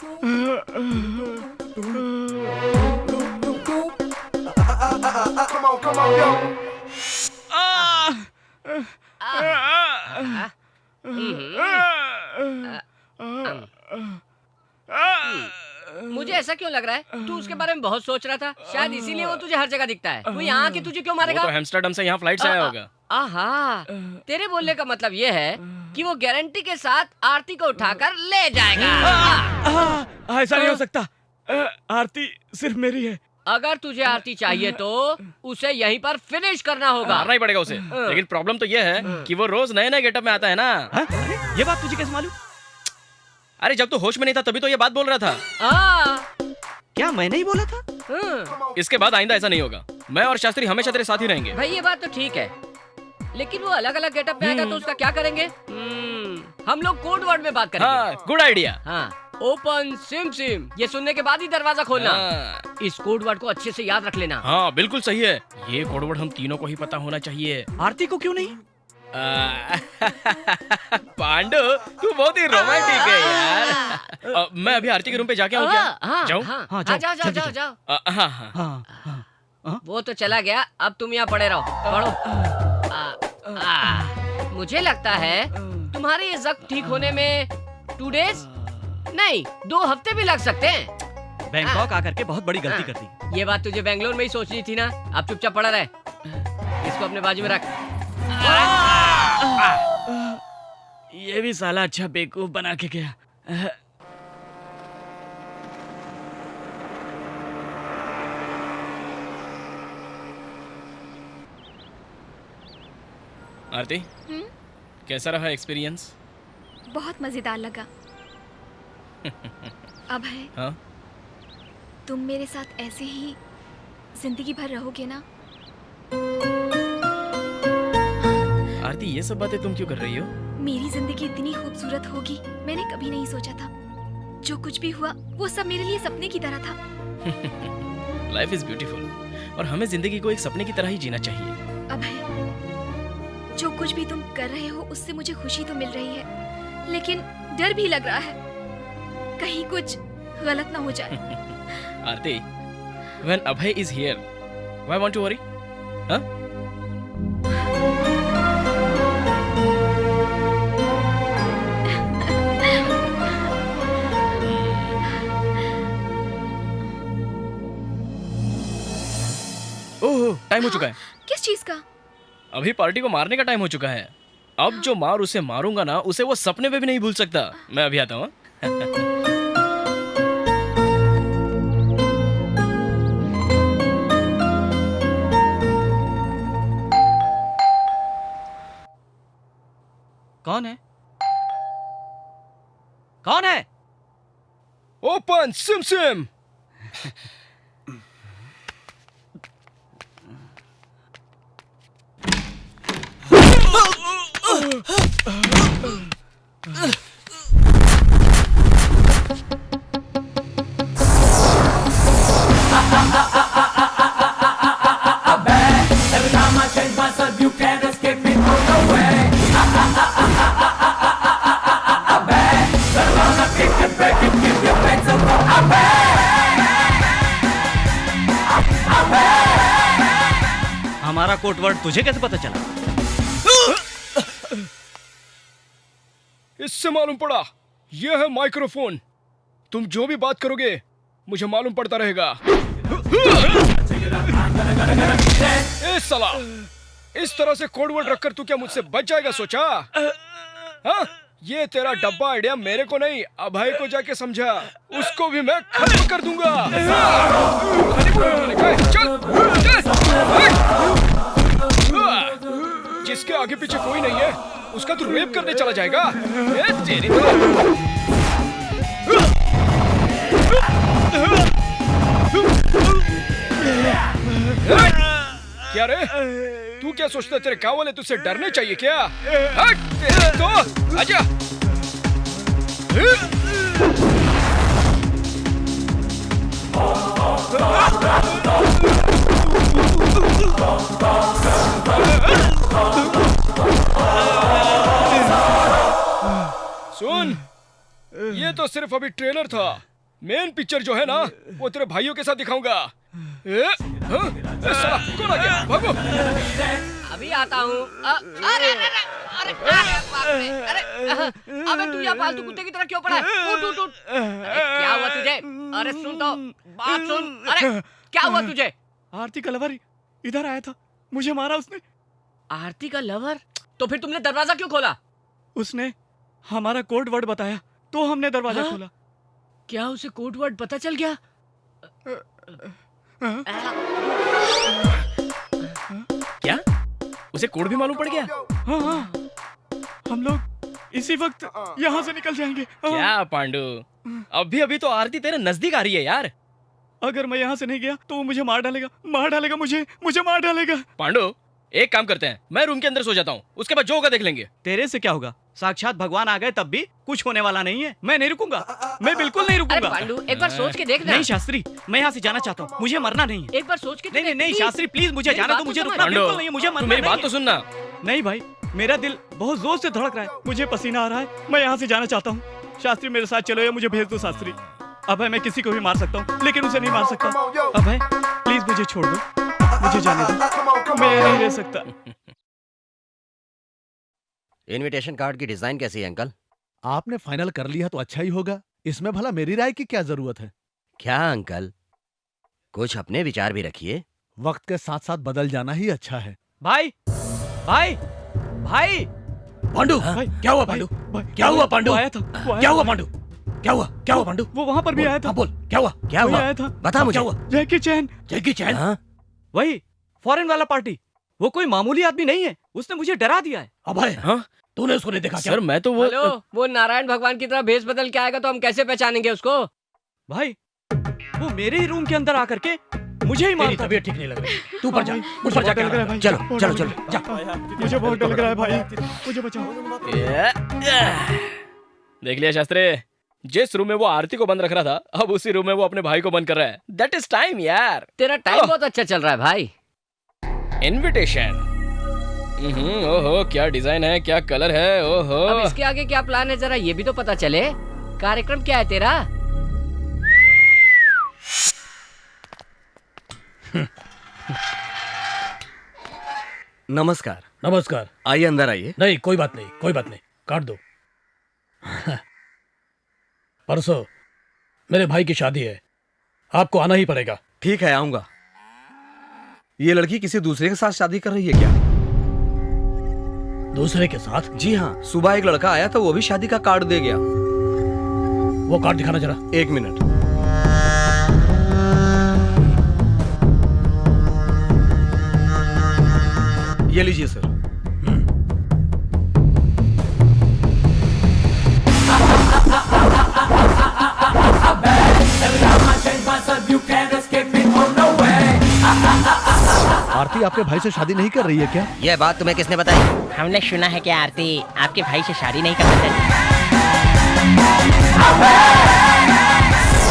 मुझे ऐसा क्यों लग रहा है तू उसके बारे में बहुत सोच रहा था? शायद इसीलिए वो तुझे हर जगह दिखता है। वो यहाँ आके तुझे क्यों मारेगा? वो तो एम्स्टर्डम से यहाँ फ्लाइट से आया होगा। आहा, तेरे बोलने का मतलब ये है कि वो गारंटी के साथ आरती को उठाकर ले जाएगा। ऐसा नहीं हो सकता। आरती सिर्फ मेरी है। अगर तुझे आरती चाहिए तो उसे यहीं पर फिनिश करना होगा। मारना ही पड़ेगा उसे। लेकिन प्रॉब्लम तो ये है कि वो रोज नए नए गेटअप में आता है ना। ये बात तुझे कैसे मालूम? अरे जब तू होश में नहीं था तभी तो ये बात बोल रहा था। क्या मैंने ही बोला था? इसके बाद आइंदा ऐसा नहीं होगा। मैं और शास्त्री हमेशा तेरे साथ ही रहेंगे। भाई ये बात तो ठीक है, लेकिन वो अलग अलग गेटअप में आएगा तो उसका क्या करेंगे? हम लोग कोड वर्ड में बात करेंगे। हाँ, गुड आइडिया। हाँ, ओपन सिम सिम, ये सुनने के बाद ही दरवाजा खोलना। इस कोड वर्ड को अच्छे से याद रख लेना। हाँ बिल्कुल सही है, ये कोड वर्ड हम तीनों को ही पता होना चाहिए। आरती को क्यों नहीं? पांडु, तू बहुत ही रोमांटिक है यार। मैं अभी आरती के रूम पे जाके आऊँ क्या? जाऊँ? हाँ, जाओ जाओ। वो तो चला गया, अब तुम यहाँ पड़े रहो, पढ़ो। मुझे लगता है तुम्हारे ये जख्म ठीक होने में 2 डेज नहीं 2 हफ्ते भी लग सकते हैं। बैंकॉक आकर के बहुत बड़ी गलती कर दी। ये बात तुझे बेंगलोर में ही सोचनी थी ना। अब चुपचाप पड़ा रहे, इसको अपने बाजू में रख। ये भी साला अच्छा बेवकूफ बना के गया। आरती, कैसा रहा एक्सपीरियंस? बहुत मजेदार लगा। अभय, हाँ? तुम मेरे साथ ऐसे ही जिंदगी भर रहोगे ना? आरती, ये सब बातें तुम क्यों कर रही हो? मेरी जिंदगी इतनी खूबसूरत होगी मैंने कभी नहीं सोचा था। जो कुछ भी हुआ वो सब मेरे लिए सपने की तरह था। लाइफ इज ब्यूटीफुल और हमें जिंदगी को एक सपने की तरह ही जीना चाहिए। अभय, जो कुछ भी तुम कर रहे हो उससे मुझे खुशी तो मिल रही है, लेकिन डर भी लग रहा है कहीं कुछ गलत ना हो जाए। आरती, when Abhay is here, why want to worry? Huh? Oh, time हो चुका है। किस चीज का? अभी पार्टी को मारने का टाइम हो चुका है। अब जो मार उसे मारूंगा ना, उसे वो सपने में भी नहीं भूल सकता। मैं अभी आता हूँ। कौन है? कौन है? Open SIM SIM. हमारा कोड वर्ड तुझे कैसे पता चला? इससे मालूम पड़ा यह है माइक्रोफोन। तुम जो भी बात करोगे मुझे मालूम पड़ता रहेगा। ए साला, इस तरह से कोड वर्ड रखकर तू क्या मुझसे बच जाएगा सोचा? हाँ? ये तेरा डब्बा आइडिया मेरे को नहीं, अभय को जाके समझा। उसको भी मैं खत्म कर दूंगा। जिसके आगे पीछे कोई नहीं है उसका तू रेप करने चला जाएगा? ए तेरी क्या रे, तू क्या सोचता है तेरे गाँव वाले तुझसे डरने चाहिए क्या? तो आजा। सुन, ये तो सिर्फ अभी ट्रेलर था। मेन पिक्चर जो है ना वो तेरे भाइयों के साथ दिखाऊंगा। साला कौन आ गया? भागो। अभी आता हूँ। अरे अरे अरे अरे बाप रे, अरे अबे तू यहाँ फालतू कुत्ते की तरह क्यों पड़ा है? उठ उठ उठ। अरे क्या हुआ तुझे? अरे सुन तो, बात सुन। अरे क्या हुआ तुझे? आरती का लवर इधर आया था, मुझे मारा उसने। आरती का लवर? तो फिर तुमने दरवाजा क्यों खोला? उसने हमारा कोड वर्ड बताया तो हमने दरवाजा खोला। क्या उसे कोड वर्ड पता चल गया? क्या उसे कोड भी मालूम पड़ गया? हाँ, हम लोग इसी वक्त यहाँ से निकल जाएंगे। क्या पांडु, अभी अभी तो आरती तेरे नजदीक आ रही है यार। अगर मैं यहाँ से नहीं गया तो वो मुझे मार डालेगा, मुझे मार डालेगा। पांडु, एक काम करते हैं, मैं रूम के अंदर सो जाता हूँ, उसके बाद जो होगा देख लेंगे। तेरे से क्या होगा? साक्षात भगवान आ गए तब भी कुछ होने वाला नहीं है। मैं नहीं रुकूंगा, मैं बिल्कुल नहीं रुकूंगा। पांडु, एक बार सोच के देखना। नहीं शास्त्री, मैं यहाँ से जाना चाहता हूँ, मुझे मरना नहीं है। एक बार सोच के नहीं शास्त्री प्लीज मुझे जाना दो, मुझे रुकना बिल्कुल नहीं है, मुझे मरना। मेरी बात तो सुनना। नहीं भाई, मेरा दिल बहुत जोर से धड़क रहा है, मुझे पसीना आ रहा है, मैं यहाँ से जाना चाहता हूँ। शास्त्री मेरे साथ चलो या मुझे भेज दो शास्त्री। अभय मैं किसी को भी मार सकता हूँ लेकिन उसे नहीं मार सकता। अभय प्लीज मुझे छोड़ दो, मुझे जाने दो, मैं नहीं रह सकता। इनविटेशन कार्ड की डिजाइन कैसी है अंकल? आपने फाइनल कर लिया तो अच्छा ही होगा, इसमें भला मेरी राय की क्या जरूरत है? क्या अंकल, कुछ अपने विचार भी रखिए। वक्त के साथ साथ बदल जाना ही अच्छा है। भाई भाई भाई पांडु, क्या हुआ पांडु? क्या हुआ पांडु? क्या हुआ पांडु? क्या हुआ पांडु? वो वहाँ पर भी आया था। बोल क्या हुआ? क्या हुआ? आया था। बता मुझे। जैकी चैन। जैकी चैन? वही फॉरेन वाला पार्टी। वो कोई मामूली आदमी नहीं है, उसने मुझे डरा दिया है। अभय, तूने उसको नहीं देखा क्या? सर मैं तो वो नारायण भगवान की तरह भेष बदल के आएगा तो हम कैसे पहचानेंगे उसको? भाई वो मेरे ही रूम के अंदर आकर के मुझे ही मारता। तबीयत ठीक नहीं लग रही, तू ऊपर जा, ऊपर जा लग रहा है भाई। चलो चलो चलो जा। मुझे बहुत डर लग रहा है भाई, मुझे बचाओ। देख लिया शास्त्री, जिस रूम में वो आरती को बंद रख रहा था अब उसी रूम में वो अपने भाई को बंद कर रहा है। दैट इज टाइम यार। तेरा टाइम बहुत अच्छा चल रहा है भाई। इनविटेशन, ओहो क्या डिजाइन है, क्या कलर है, ओहो। अब इसके आगे क्या प्लान है जरा ये भी तो पता चले। कार्यक्रम क्या है तेरा? नमस्कार। नमस्कार। आइए अंदर आइए। नहीं कोई बात नहीं, कोई बात नहीं, काट दो। परसों मेरे भाई की शादी है, आपको आना ही पड़ेगा। ठीक है आऊंगा। ये लड़की किसी दूसरे के साथ शादी कर रही है क्या? दूसरे के साथ? जी हाँ, सुबह एक लड़का आया था, वो भी शादी का कार्ड दे गया। वो कार्ड दिखाना जरा। एक मिनट। ये लीजिए सर। आरती आपके भाई से शादी नहीं कर रही है क्या? यह बात तुम्हें किसने बताई? हमने सुना है कि आरती आपके भाई से शादी नहीं करना चाहती।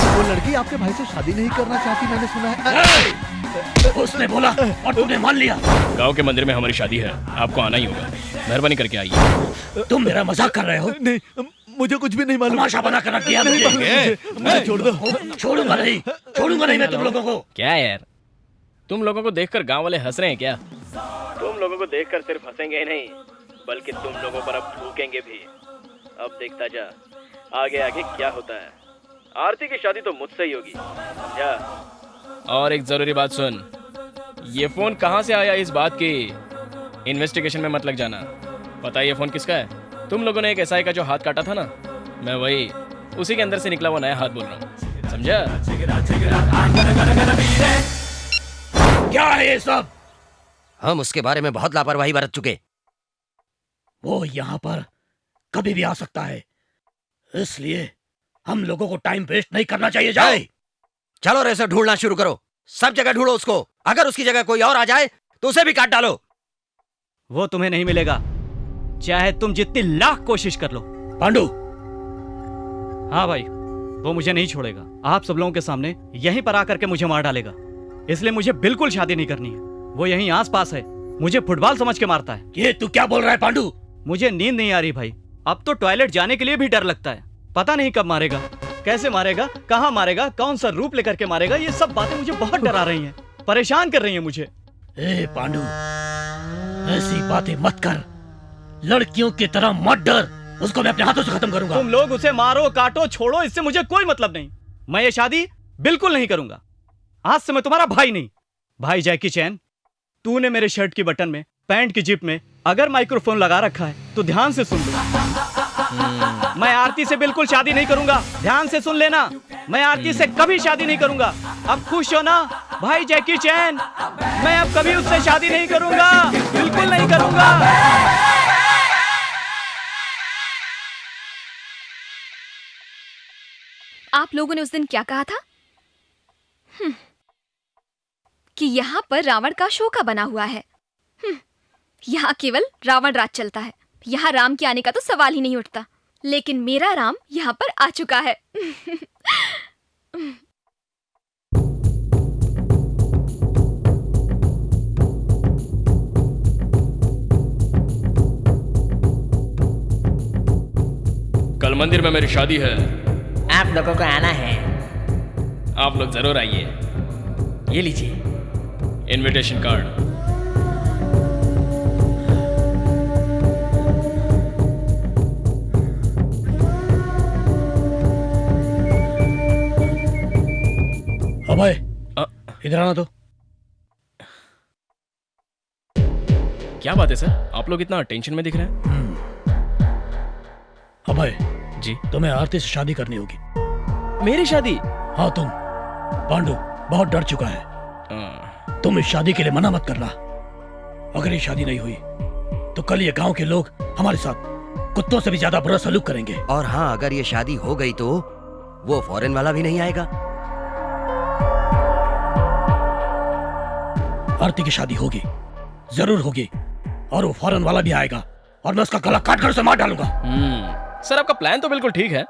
वो लड़की आपके भाई से शादी नहीं करना चाहती, मैंने सुना है। उसने बोला और तुमने मान लिया। गांव के मंदिर में हमारी शादी है, आपको आना ही होगा। मेहरबानी करके आइए। तुम मेरा मजाक कर रहे हो? नहीं, मुझे कुछ भी नहीं मालूम। तमाशा बना कर रख दिया मुझे छोड़ दो। छोड़ूंगा नहीं मैं तुम लोगों को। क्या यार, तुम लोगों को देखकर गांव वाले हंस रहे हैं क्या? तुम लोगों को देखकर सिर्फ हंसेंगे ही नहीं, बल्कि तुम लोगों पर अब थूकेंगे भी। अब देखता जा आगे आगे क्या होता है। आरती की शादी तो मुझसे ही होगी, समझा? और एक जरूरी बात सुन, ये फोन कहाँ से आया इस बात की इन्वेस्टिगेशन में मत लग जाना। पता है ये फोन किसका है? तुम लोगों ने एक एसआई का जो हाथ काटा था ना, मैं वही, उसी के अंदर से निकला वो नया हाथ बोल रहा हूँ, समझा? क्या है ये सब? हम उसके बारे में बहुत लापरवाही बरत चुके। वो यहाँ पर कभी भी आ सकता है, इसलिए हम लोगों को टाइम वेस्ट नहीं करना चाहिए। जाओ, चलो रेसर ढूंढना शुरू करो, सब जगह ढूंढो उसको। अगर उसकी जगह कोई और आ जाए तो उसे भी काट डालो। वो तुम्हें नहीं मिलेगा, चाहे तुम जितनी लाख कोशिश कर लो। पांडु। हाँ भाई, वो मुझे नहीं छोड़ेगा। आप सब लोगों के सामने यहीं पर आकर के मुझे मार डालेगा, इसलिए मुझे बिल्कुल शादी नहीं करनी है। वो यहीं आस पास है, मुझे फुटबॉल समझ के मारता है। ये तू क्या बोल रहा है पांडु? मुझे नींद नहीं आ रही भाई, अब तो टॉयलेट जाने के लिए भी डर लगता है। पता नहीं कब मारेगा, कैसे मारेगा, कहाँ मारेगा, कौन सा रूप लेकर के मारेगा। ये सब बातें मुझे बहुत डरा रही हैं, परेशान कर रही हैं मुझे। ए पांडु, ऐसी बातें मत कर, लड़कियों की तरह मत डर। उसको मैं अपने हाथों से खत्म करूंगा। तुम लोग उसे मारो, काटो, छोड़ो, इससे मुझे कोई मतलब नहीं। मैं ये शादी बिल्कुल नहीं करूंगा। आज से मैं तुम्हारा भाई नहीं। भाई जैकी चैन, तूने मेरे शर्ट की बटन में, पैंट की जिप में अगर माइक्रोफोन लगा रखा है तो ध्यान से सुन लो। मैं आरती से बिल्कुल शादी नहीं करूंगा, ध्यान से सुन लेना। मैं आरती से कभी शादी नहीं करूंगा। अब खुश हो ना भाई जैकी चैन? मैं अब कभी उससे शादी नहीं करूंगा, बिल्कुल नहीं करूंगा। आप लोगों ने उस दिन क्या कहा था? कि यहाँ पर रावण का शो का बना हुआ है। यहाँ केवल रावण राज चलता है। यहाँ राम के आने का तो सवाल ही नहीं उठता। लेकिन मेरा राम यहाँ पर आ चुका है। कल मंदिर में मेरी शादी है, आप लोगों को आना है। आप लोग जरूर आइए। ये लीजिए इनविटेशन कार्ड। अभय, इधर आना तो। क्या बात है सर, आप लोग इतना टेंशन में दिख रहे हैं? अभय जी, तुम्हें आरती से शादी करनी होगी। मेरी शादी? हाँ तुम। पांडु बहुत डर चुका है। तुम इस शादी के लिए मना मत करना। अगर ये शादी नहीं हुई तो कल ये गांव के लोग हमारे साथ कुत्तों से भी ज्यादा बुरा सलूक करेंगे। और हाँ, अगर ये शादी हो गई तो वो फॉरेन वाला भी नहीं आएगा। आरती की शादी होगी, जरूर होगी, और वो फॉरेन वाला भी आएगा और मैं उसका गला काट कर उसे मार डालूंगा। सर आपका प्लान तो बिल्कुल ठीक है,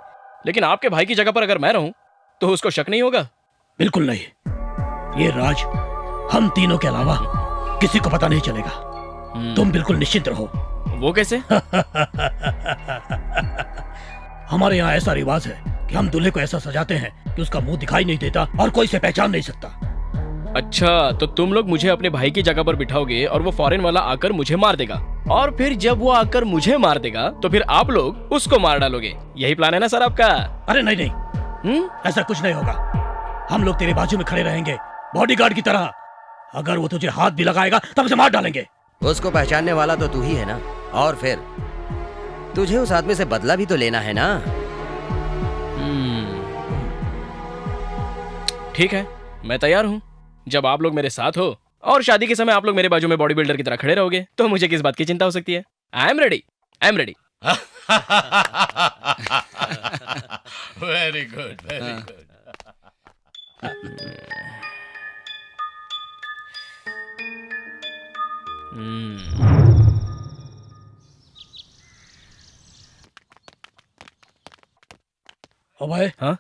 लेकिन आपके भाई की जगह पर अगर मैं रहूं तो उसको शक नहीं होगा? बिल्कुल नहीं। ये राज हम तीनों के अलावा किसी को पता नहीं चलेगा। तुम बिल्कुल निश्चिंत रहो। वो कैसे? हमारे यहाँ ऐसा रिवाज है कि हम दूल्हे को ऐसा सजाते हैं कि उसका मुंह दिखाई नहीं देता और कोई इसे पहचान नहीं सकता। अच्छा, तो तुम लोग मुझे अपने भाई की जगह पर बिठाओगे और वो फॉरेन वाला आकर मुझे मार देगा, और फिर जब वो आकर मुझे मार देगा तो फिर आप लोग उसको मार डालोगे। यही प्लान है ना सर आपका? अरे नहीं नहीं, ऐसा कुछ नहीं होगा। हम लोग तेरे बाजू में खड़े रहेंगे बॉडीगार्ड की तरह। अगर वो तुझे हाथ भी लगाएगा तब उसे मार डालेंगे। उसको पहचानने वाला तो तू ही है ना, और फिर तुझे उस आदमी से बदला भी तो लेना है ना। ठीक है, मैं तैयार हूँ। जब आप लोग मेरे साथ हो और शादी के समय आप लोग मेरे बाजू में बॉडी बिल्डर की तरह खड़े रहोगे तो मुझे किस बात की चिंता हो सकती है? I am ready, I am ready. Very good, very good. Abhay, हाँ?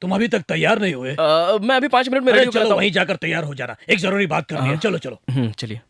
तुम अभी तक तैयार नहीं हुए? मैं अभी 5 मिनट में अरे रेडी हो चलो जाता वहीं जाकर तैयार हो जाना, एक जरूरी बात करनी है। चलो चलो। चलिए।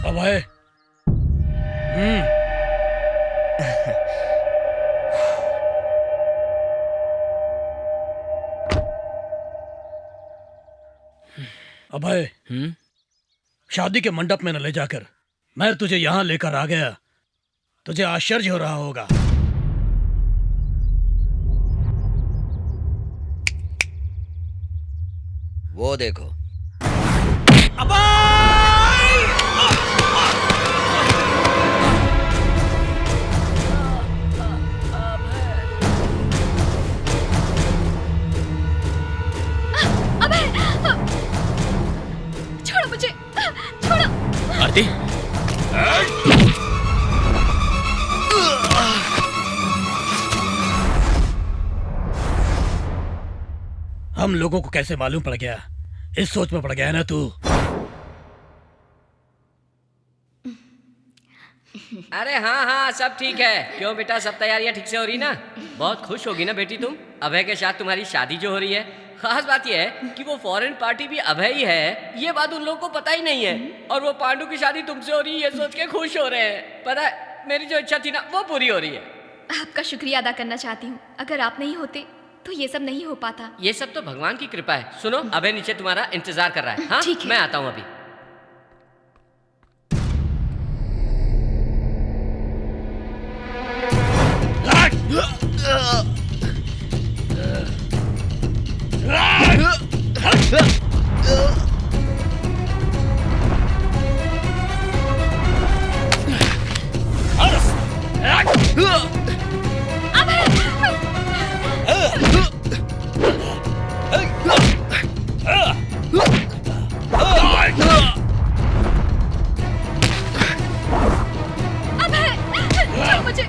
अभय, अभय, शादी के मंडप में न ले जाकर मैं तुझे यहां लेकर आ गया, तुझे आश्चर्य हो रहा होगा। वो देखो। छोड़ो मुझे, छोड़ो। आरती, हम लोगों को कैसे मालूम पड़ गया? इस सोच में पड़ गया है ना तू? अरे हाँ हाँ, सब ठीक है। क्यों बेटा, सब तैयारियां ठीक से हो रही ना? बहुत खुश होगी ना बेटी तुम, अभय के साथ तुम्हारी शादी जो हो रही है। खास बात यह है कि वो फॉरेन पार्टी भी अभय ही है, ये बात उन लोगों को पता ही नहीं है। और वो पांडु की शादी तुमसे हो रही है, ये सोच के खुश हो रहे हैं। पता है, मेरी जो इच्छा थी ना, वो पूरी हो रही है। आपका शुक्रिया अदा करना चाहती हूँ। अगर आप नहीं होते तो ये सब नहीं हो पाता। ये सब तो भगवान की कृपा है। सुनो, अभय नीचे तुम्हारा इंतजार कर रहा है। हाँ, ठीक है। मैं आता हूँ अभी। छोड़ो मुझे।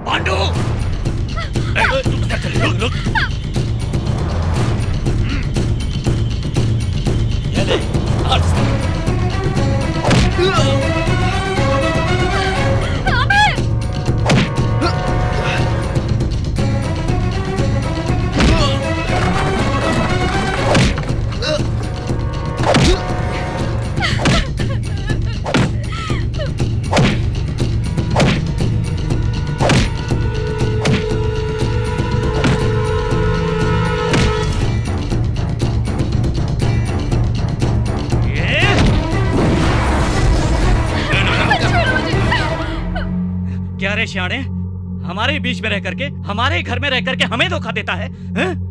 पांडु, तुम क्या कर रही हो? रुक। ये ले, क्या रे श्याणे, हमारे बीच में रह करके, हमारे घर में रह करके हमें धोखा देता है, हैं?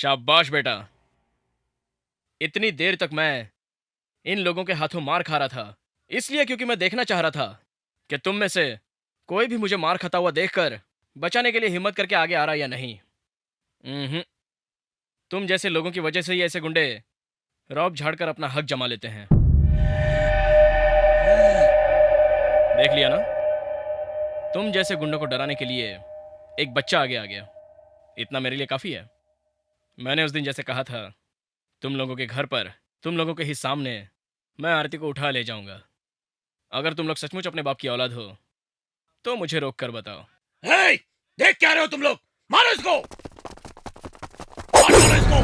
शाबाश बेटा। इतनी देर तक मैं इन लोगों के हाथों मार खा रहा था, इसलिए क्योंकि मैं देखना चाह रहा था कि तुम में से कोई भी मुझे मार खाता हुआ देखकर बचाने के लिए हिम्मत करके आगे आ रहा या नहीं। तुम जैसे लोगों की वजह से ही ऐसे गुंडे रौब झाड़कर अपना हक जमा लेते हैं। देख लिया ना, तुम जैसे गुंडों को डराने के लिए एक बच्चा आगे आ गया। इतना मेरे लिए काफी है। मैंने उस दिन जैसे कहा था, तुम लोगों के घर पर, तुम लोगों के ही सामने मैं आरती को उठा ले जाऊंगा। अगर तुम लोग सचमुच अपने बाप की औलाद हो तो मुझे रोक कर बताओ। हे, देख क्या रहे हो तुम लोग? मारो इसको! मारो इसको!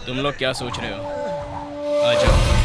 तुम लोग क्या सोच रहे हो? आ जाओ।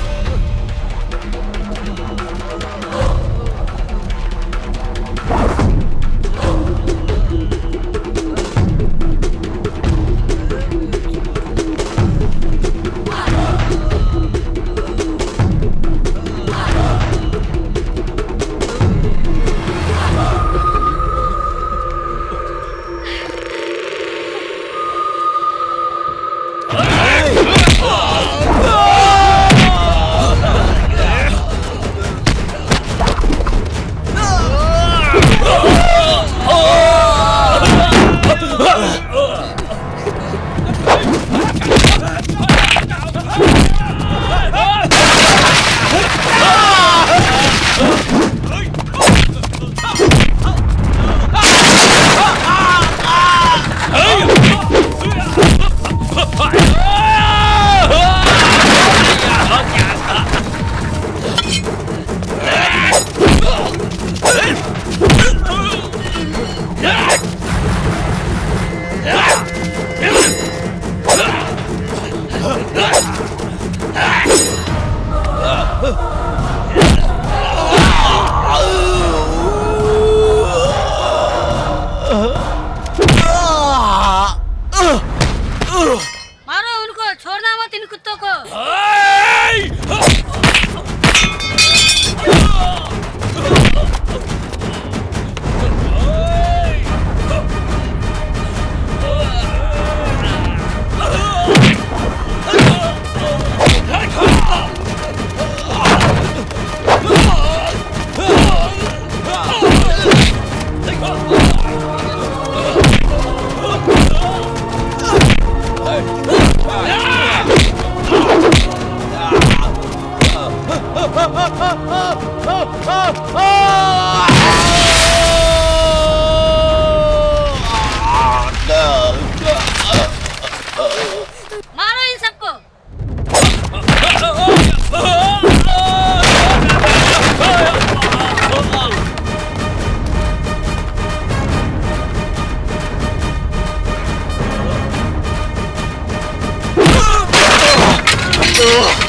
Oh!